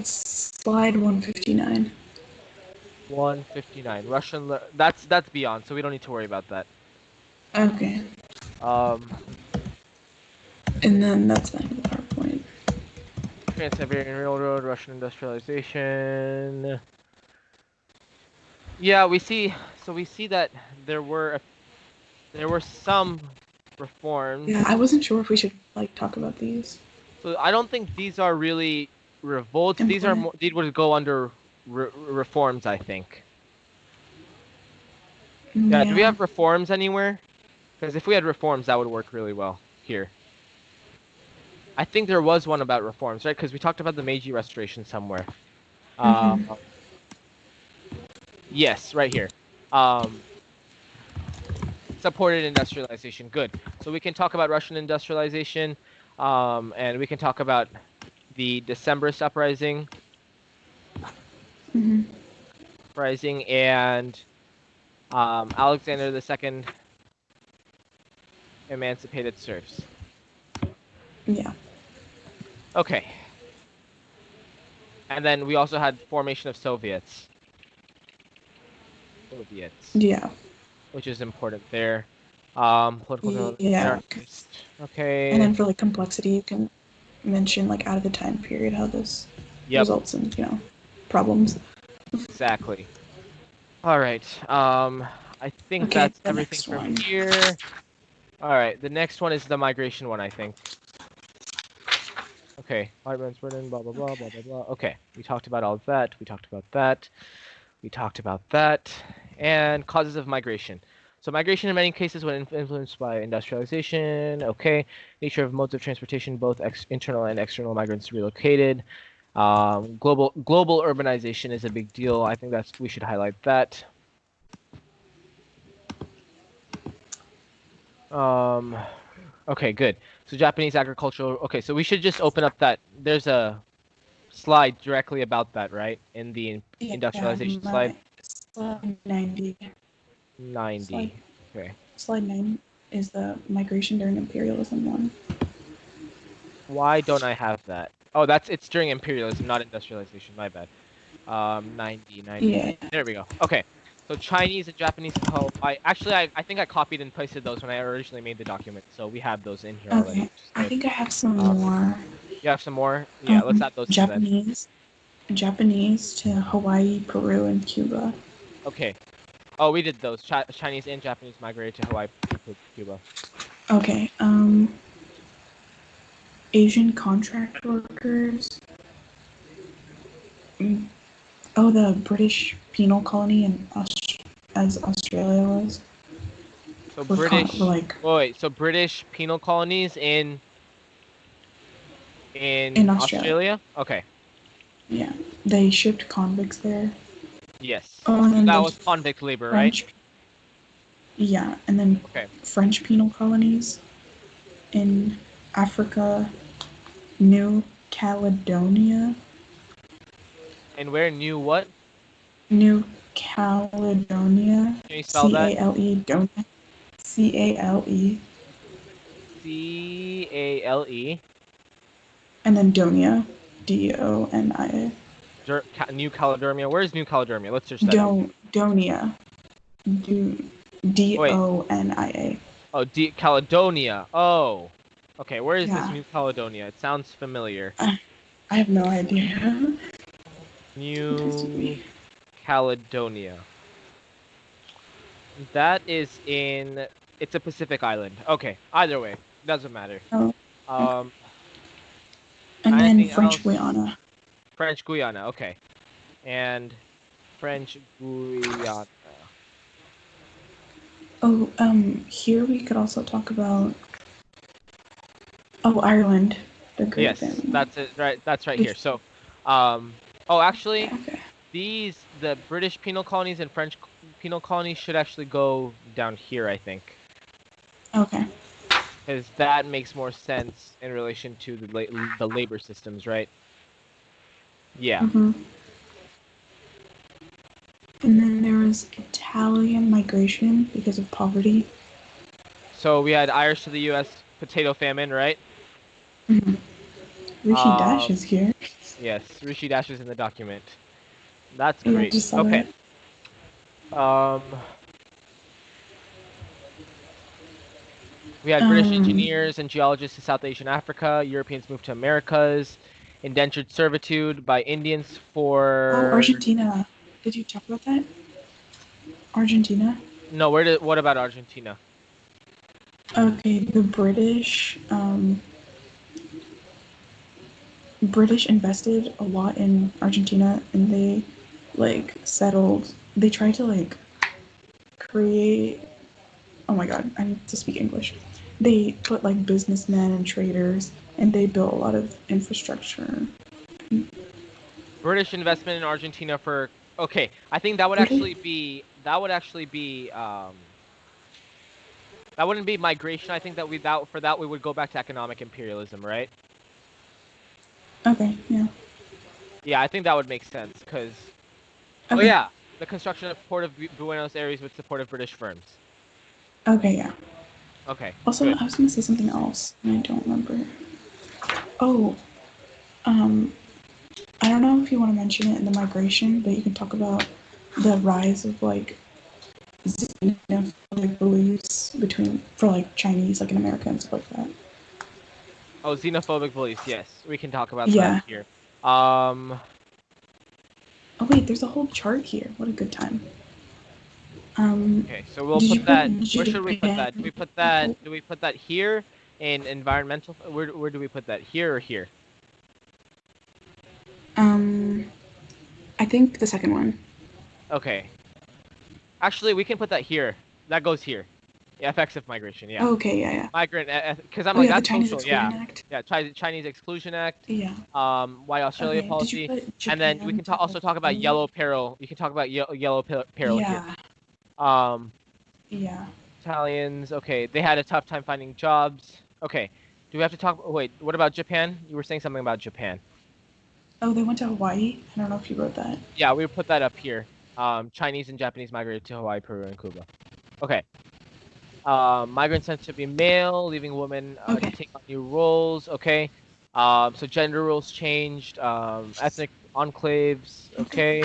slide 159. 159. Russian. That's beyond, so we don't need to worry about that. Okay. And then that's the end of the PowerPoint. Trans-Siberian Railroad, Russian industrialization. Yeah, we see. So we see that there were some reforms. Yeah, I wasn't sure if we should talk about these. So I don't think these are really revolts. These are more, these would go under reforms, I think. Yeah. Do we have reforms anywhere? Because if we had reforms, that would work really well here. I think there was one about reforms, right? Because we talked about the Meiji Restoration somewhere. Yes, right here. Supported industrialization. Good. So we can talk about Russian industrialization, and we can talk about the Decembrist uprising. Uprising and Alexander II emancipated serfs. Yeah. Okay. And then we also had formation of Soviets. Yeah. Which is important there. Political. Yeah. Okay. And then for complexity, you can mention out of the time period how this results in problems. Exactly. All right. I think that's everything from here. All right. The next one is the migration one, I think. Okay. White man's burden. Blah blah blah blah blah blah. Okay. We talked about all of that. We talked about that. We talked about that. And causes of migration. So migration in many cases was influenced by industrialization. Okay. Nature of modes of transportation, both internal and external migrants relocated. Global urbanization is a big deal. I think we should highlight that. Okay, good. So Japanese agricultural. Okay, so we should just open up that. There's a slide directly about that, right? In the industrialization slide. Slide 90. 90. Okay. Slide 9 is the migration during imperialism one. Why don't I have that? Oh, it's during imperialism, not industrialization. My bad. 90. Yeah. There we go. Okay. So Chinese and Japanese. Actually, I think I copied and pasted those when I originally made the document, so we have those in here already. I think I have some more. You have some more? Yeah, let's add those. Japanese to Hawaii, Peru, and Cuba. Okay. Oh, we did those. Chinese and Japanese migrated to Hawaii, Peru, Cuba. Okay. Asian contract workers. Oh, the British penal colony as Australia was. So so British penal colonies in Australia? Okay. Yeah, they shipped convicts there. Yes. Oh, and then That there's was convict labor, right? French. Yeah, and then Okay. French penal colonies in Africa, New Caledonia. And where new what? New Caledonia. Can you spell that? Cale Donia. Cale. Cale. And then Donia. Donia. New Caledonia. Where's New Caledonia? Let's search that up. Donia. Oh, wait. Donia. Oh, Caledonia. Oh. Okay, where is this Yeah. New Caledonia? It sounds familiar. I have no idea. New Caledonia. That is in... It's a Pacific island. Okay, either way. Doesn't matter. Oh, Um, and then anything French else? Guiana. French Guiana, okay. And French Guiana. Oh, here we could also talk about. Oh, Ireland, the Great Yes, Famine. that's it. Right, that's right here. So, oh, actually, Okay. the British penal colonies and French penal colonies should actually go down here, I think, Okay. because that makes more sense in relation to the labor systems, right? Yeah. Mm-hmm. And then there was Italian migration because of poverty. So we had Irish to the U.S. potato famine, right? Mm-hmm. Rishi Dash is here. Yes, Rishi Dash is in the document. That's Yeah, great. just saw Okay. that. We had British engineers and geologists to South Asia and Africa. Europeans moved to Americas. Indentured servitude by Indians for... Oh, Argentina. Did you talk about that? Argentina? No, what about Argentina? Okay, the British invested a lot in Argentina, and they settled. They tried to create. Oh my god, I need to speak English. They put businessmen and traders, and they built a lot of infrastructure. British investment in Argentina for... Okay, I think that would actually be... That wouldn't be migration. I think that we would go back to economic imperialism, right? Okay, yeah. Yeah, I think that would make sense, because... Okay. Oh yeah, the construction of Port of Buenos Aires with support of British firms. Okay, yeah. Okay, Also, good. I was gonna say something else, and I don't remember. Oh, I don't know if you want to mention it in the migration, but you can talk about the rise of xenophobic beliefs for Chinese in America and stuff like that. Oh, xenophobic beliefs. Yes, we can talk about Yeah. that here. Oh wait, there's a whole chart here. What a good time. Okay, so we'll put that. Where should we put that? Do we put that? Do we put that here in environmental? Where do we put that? Here or here? I think the second one. Okay. Actually, we can put that here. That goes here. Yeah, effects of migration. Yeah. Oh, okay, yeah. Migrant, because I'm Oh, like yeah, the that's Chinese social. Exclusion Yeah. Act. Yeah. Chinese Exclusion Act. Yeah. White Australia Okay, policy. did you put And then we Japan can also talk about too? yellow peril. You can talk about yellow peril here. Yeah. Italians. Okay, they had a tough time finding jobs. Okay. Do we have to talk? Wait, what about Japan? You were saying something about Japan. Oh, they went to Hawaii? I don't know if you wrote that. Yeah, we put that up here. Chinese and Japanese migrated to Hawaii, Peru, and Cuba. Okay. Migrants tend to be male, leaving women to take on new roles. Okay. So gender roles changed. Ethnic enclaves. Okay.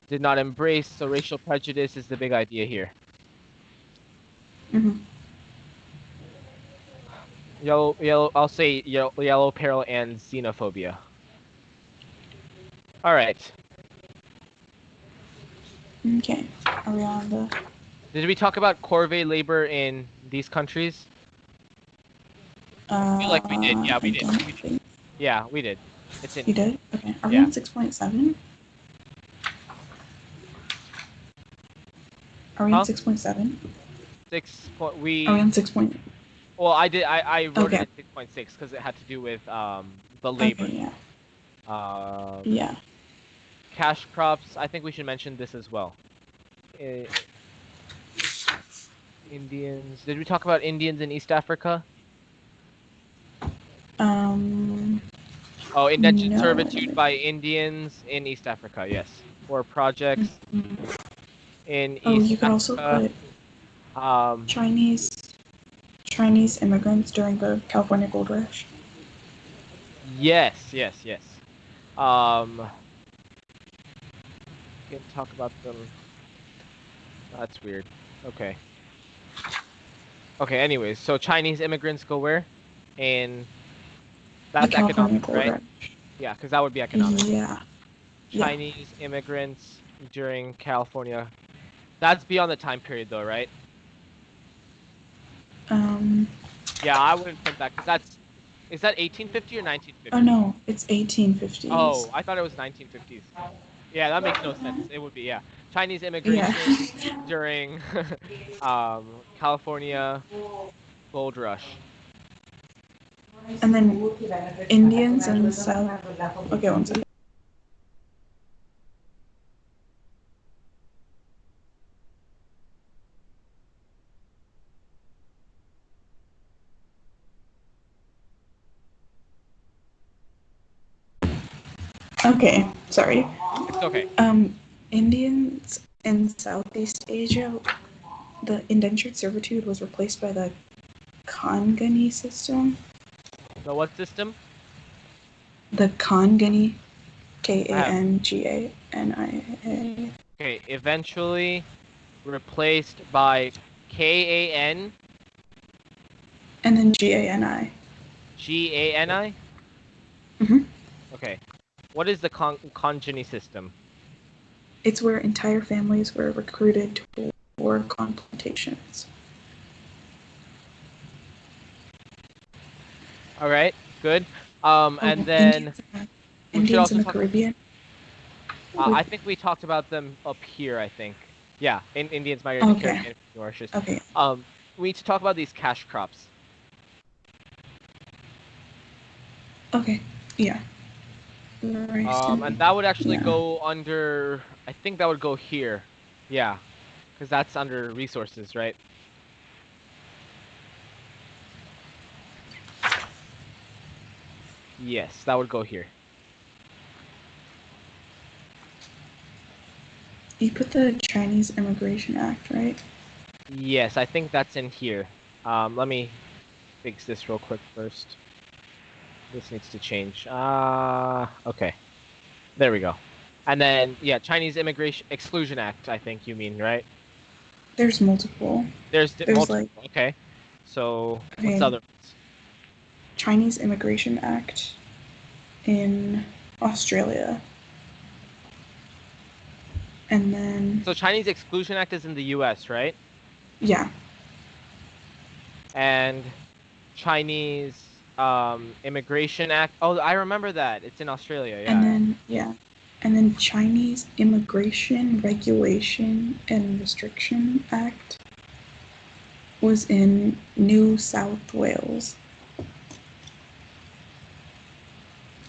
Did not embrace. So racial prejudice is the big idea here. Mm-hmm. Yellow. I'll say yellow peril and xenophobia. All right. Okay. Are we on the... Did we talk about corvée labor in these countries? I feel like we did. Yeah, we did. Yeah, we did. It's in. You did? Okay. Are we on 6.7? Are we on 6.7? 6. Are we on 6. Well, I did. I wrote it at 6.6 because it had to do with the labor. Okay, yeah. Yeah. cash crops, I think we should mention this as well. Indians. Did we talk about Indians in East Africa? Oh, indentured No. servitude by Indians in East Africa, yes. Or projects in East you could also Africa. put Chinese immigrants during the California Gold Rush. Yes. Can talk about them. That's weird. Okay. Anyways, so Chinese immigrants go where? That's economic, right? Yeah, because that would be economic. Yeah. Chinese immigrants during California. That's beyond the time period, though, right? Yeah, I wouldn't print that because is that 1850 or 1950? Oh no, it's 1850s. Oh, I thought it was 1950s. Yeah, that makes no sense. It would be, Chinese immigration during California Gold Rush. And then Indians in the South. Okay, one second. Okay, sorry. It's okay. Indians in Southeast Asia, the indentured servitude was replaced by the Kangani system. The what system? The Kangani, Kangani. Okay, eventually replaced by Kan. And then Gani. Gani? Mhm. Okay. What is the Kangani system? It's where entire families were recruited to work on plantations. All right, good. And then Indians in the Caribbean. I think we talked about them up here. I think, yeah, Indians migrated to Caribbean from Mauritius. Okay. We need to talk about these cash crops. Okay. Yeah. And that would actually go under. I think that would go here. Yeah, because that's under resources, right? Yes, that would go here. You put the Chinese Immigration Act, right? Yes, I think that's in here. Let me fix this real quick first. This needs to change. Okay. There we go. And then, Chinese Immigration Exclusion Act, I think you mean, right? There's multiple. There's multiple. Okay. So, what's the other ones? Chinese Immigration Act in Australia. And then... So, Chinese Exclusion Act is in the US, right? Yeah. And Chinese Immigration Act. Oh, I remember that. It's in Australia, yeah. And then, And then Chinese Immigration Regulation and Restriction Act was in New South Wales.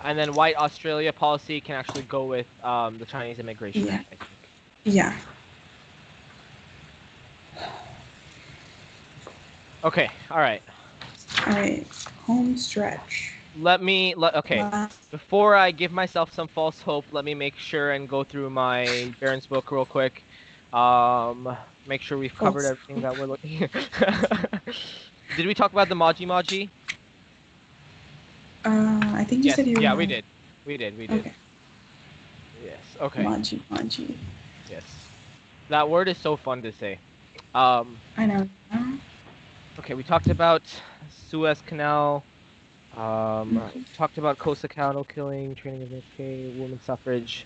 And then White Australia policy can actually go with the Chinese Immigration Act, I think. Yeah. Okay, all right. Home stretch. Okay. Before I give myself some false hope, let me make sure and go through my Baron's book real quick. Make sure we've covered everything that we're looking at. Did we talk about the Maji? I think you said you were... Yeah, we did. Okay. Yes, okay. Maji. Yes. That word is so fun to say. I know. Okay, we talked about Suez Canal. Talked about Kosa cattle killing, training of JFK, women's suffrage.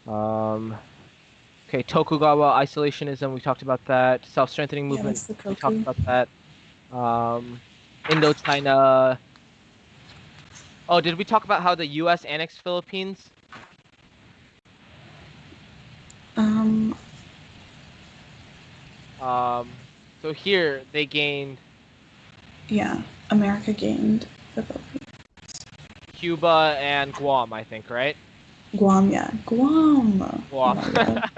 Okay, Tokugawa isolationism. We talked about that. Self-strengthening movement. We talked about that. Indochina. Oh, did we talk about how the U.S. annexed Philippines? So here they gained. Yeah, America gained the Philippines. Cuba and Guam, I think, right? Guam, yeah. Guam. Wow. Oh my god.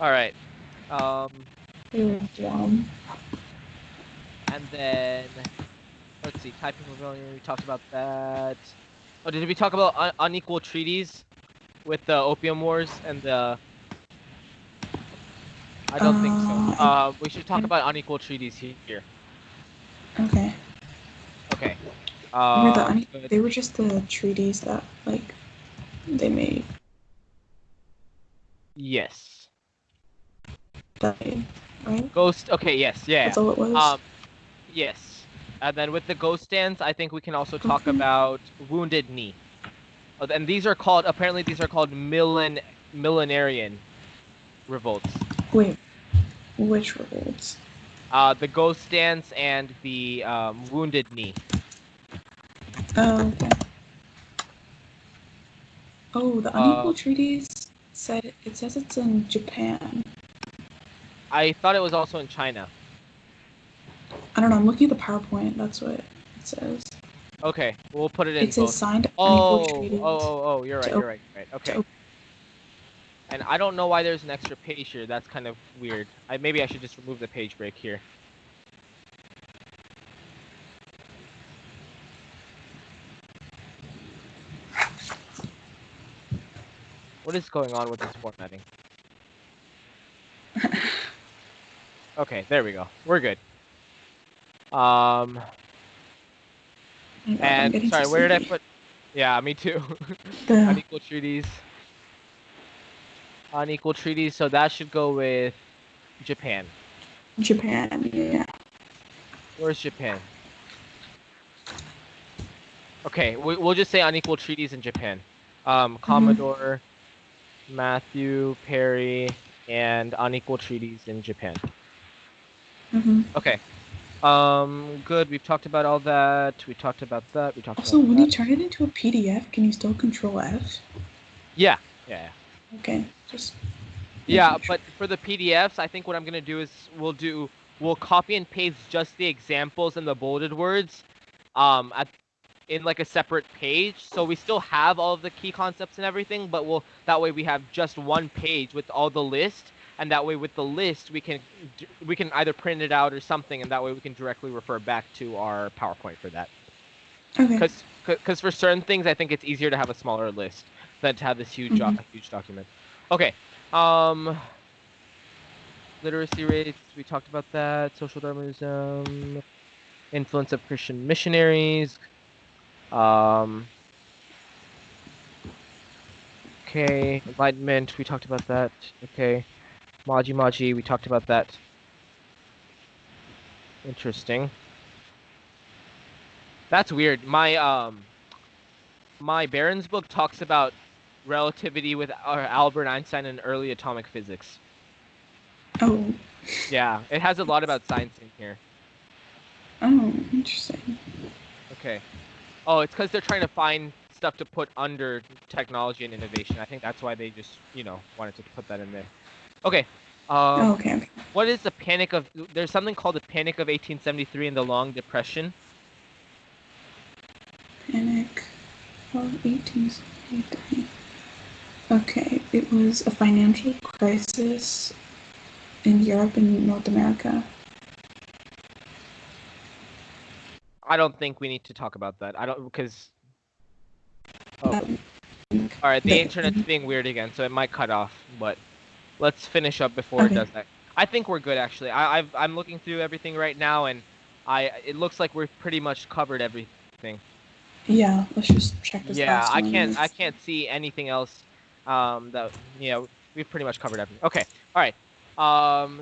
All right. Um, Guam. and then let's see. Typing rebellion. We talked about that. Oh, did we talk about unequal treaties with the Opium Wars and the? I don't think so. We should talk about unequal treaties here. Okay. Okay. Good. They were just the treaties that like they made. Yes. Right? Ghost. Okay. Yes. Yeah. That's all it was. Yes. And then with the ghost stands, I think we can also talk about Wounded Knee. Oh, and these are called millenarian revolts. Wait, which revolts? The ghost stands and the Wounded Knee. Oh, okay. Oh, the unequal treaties says it's in Japan. I thought it was also in China. I don't know. I'm looking at the PowerPoint. That's what it says. Okay, we'll put it in. It says both. signed unequal treaties. Oh, you're right. Okay. And I don't know why there's an extra page here. That's kind of weird. Maybe I should just remove the page break here. What is going on with this formatting? Okay, there we go. We're good. And sorry, where did I put? Yeah, me too. Unequal treaties. Unequal treaties. So that should go with Japan. Japan, yeah. Where's Japan? Okay, we'll just say unequal treaties in Japan. Commodore, Matthew, Perry, and unequal treaties in Japan. Okay. Good. We've talked about all that. We talked about that. Also, when you turn it into a PDF, can you still Control F? Yeah. Okay, just. Yeah, but for the PDFs, I think what I'm gonna do is we'll copy and paste just the examples and the bolded words, in like a separate page. So we still have all of the key concepts and everything, but that way we have just one page with all the list. And that way, with the list, we can either print it out or something, and that way we can directly refer back to our PowerPoint for that. Okay. Because for certain things, I think it's easier to have a smaller list than to have this huge document. Okay. Literacy rates, we talked about that. Social Darwinism, influence of Christian missionaries. Okay, Enlightenment, we talked about that. Okay. Maji, we talked about that. Interesting. That's weird. My Barron's book talks about relativity with Albert Einstein and early atomic physics. Oh. Yeah, it has a lot about science in here. Oh, interesting. Okay. Oh, it's because they're trying to find stuff to put under technology and innovation. I think that's why they just, wanted to put that in there. Okay. Okay. What is the panic of? There's something called the Panic of 1873 and the Long Depression. Panic of 1873. Okay, it was a financial crisis in Europe and North America. I don't think we need to talk about that. I don't because. Oh. All right, the internet's being weird again, so it might cut off. But let's finish up before it does that. I think we're good actually. I'm looking through everything right now, and it looks like we've pretty much covered everything. Yeah, let's just check this last one. Yeah, I can't see anything else. That we've pretty much covered everything. Okay, all right.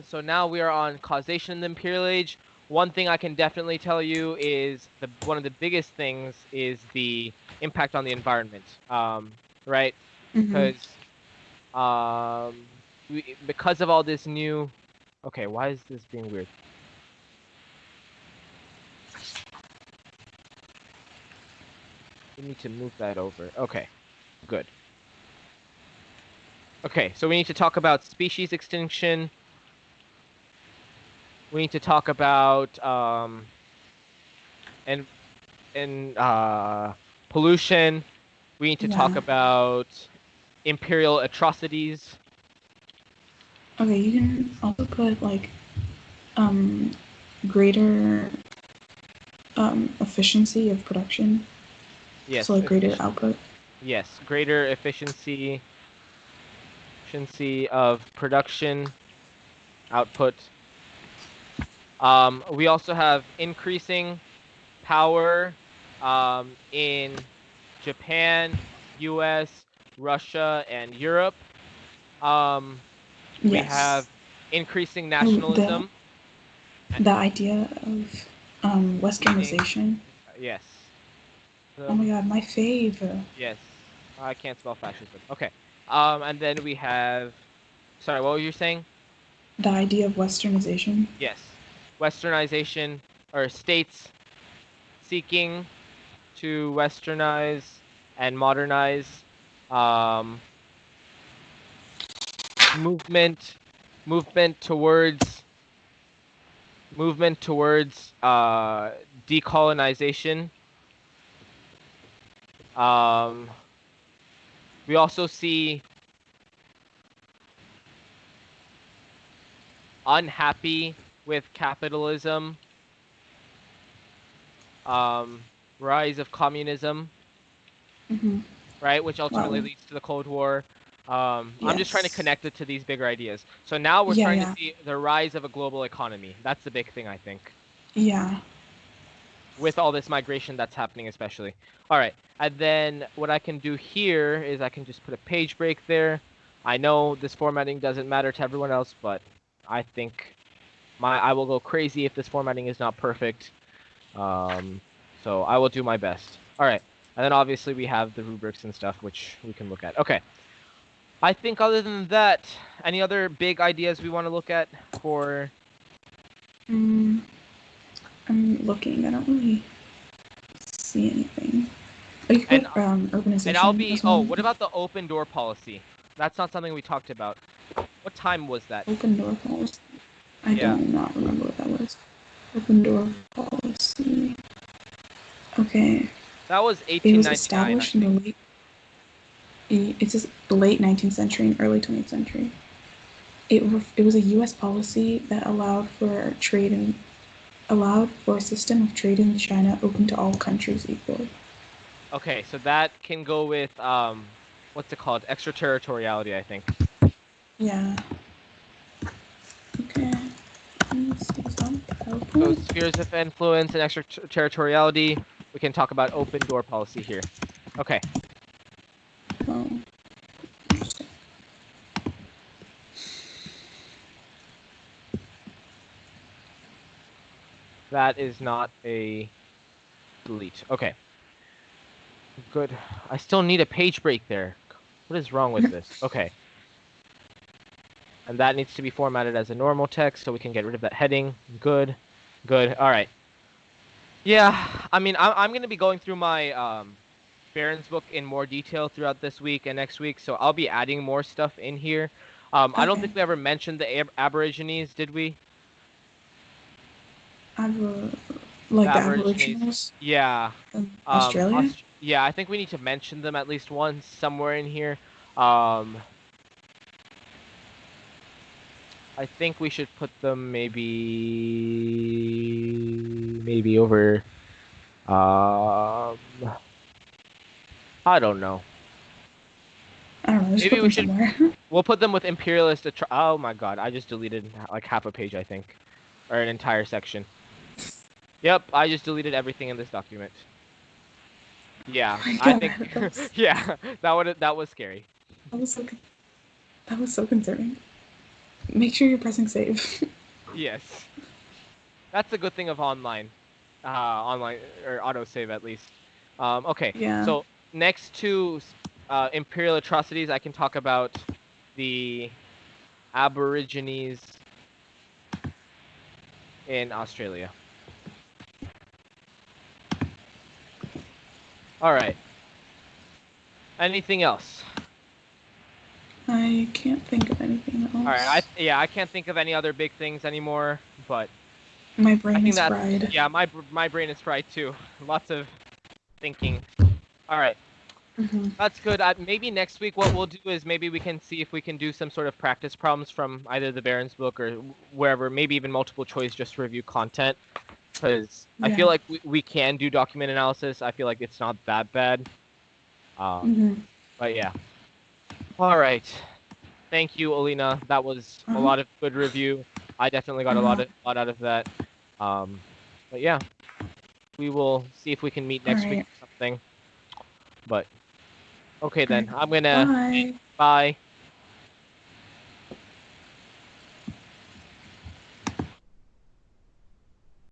So now we are on causation in the Imperial Age. One thing I can definitely tell you is one of the biggest things is the impact on the environment. Right? Because because of all this new. Okay, why is this being weird? We need to move that over. Okay, good. Okay, so we need to talk about species extinction. We need to talk about pollution, We need to talk about imperial atrocities. Okay, you can also put like greater efficiency of production. Yes. So like greater output. Yes, greater efficiency of production output. We also have increasing power in Japan, U.S., Russia, and Europe. We have increasing nationalism. The idea of westernization. Yes. Oh my god, my fave. Yes. I can't spell fascism. Okay. And then we have. Sorry, what were you saying? The idea of westernization. Yes. Westernization, or states seeking to westernize and modernize. Movement towards decolonization. We also see unhappy with capitalism, rise of communism, right, which ultimately leads to the Cold War. I'm just trying to connect it to these bigger ideas. So now we're starting to see the rise of a global economy. That's the big thing, I think. Yeah. With all this migration that's happening, especially. All right, and then what I can do here is I can just put a page break there. I know this formatting doesn't matter to everyone else, but I think I will go crazy if this formatting is not perfect. So I will do my best. All right, and then obviously we have the rubrics and stuff which we can look at. Okay. I think other than that, any other big ideas we want to look at for? I'm looking. I don't really see anything. Oh, you put urbanization. And I'll be. Oh, what about the open door policy? That's not something we talked about. What time was that? Open door policy. I do not remember what that was. Open door policy. Okay. That was 1899. It was established in the late 19th century and early 20th century. It was a U.S. policy that allowed for a system of trade in China open to all countries equally. Okay, so that can go with what's it called? Extraterritoriality, I think. Yeah. Okay. So spheres of influence and extraterritoriality. We can talk about open door policy here. Okay. Oh. That is not a delete. Okay. Good. I still need a page break there. What is wrong with this? Okay. And that needs to be formatted as a normal text so we can get rid of that heading. Good. Good. All right. Yeah, I mean, I'm going to be going through my Barron's book in more detail throughout this week and next week, so I'll be adding more stuff in here. I don't think we ever mentioned the Aborigines, did we? The Aboriginals? Yeah. Australia? Yeah, I think we need to mention them at least once somewhere in here. I think we should put them maybe over. I don't know. I don't know. Maybe we should. Somewhere. We'll put them with imperialist. Oh my god! I just deleted like half a page, I think, or an entire section. Yep, I just deleted everything in this document. Yeah, I think. Yeah, that was scary. That was so concerning. Make sure you're pressing save. Yes, that's the good thing of online or autosave at least. Okay. Yeah. So next to imperial atrocities, I can talk about the Aborigines in Australia. All right. Anything else? I can't think of anything else. All right. I can't think of any other big things anymore, but my brain is fried. Yeah, my brain is fried too. Lots of thinking. All right. That's good. Maybe next week what we'll do is maybe we can see if we can do some sort of practice problems from either the Baron's book or wherever, maybe even multiple choice just to review content. Because I feel like we can do document analysis. I feel like it's not that bad. But yeah. All right. Thank you, Aleena. That was a lot of good review. I definitely got a lot out of that. But yeah, we will see if we can meet next week or something. But okay then, I'm gonna. Bye. Bye.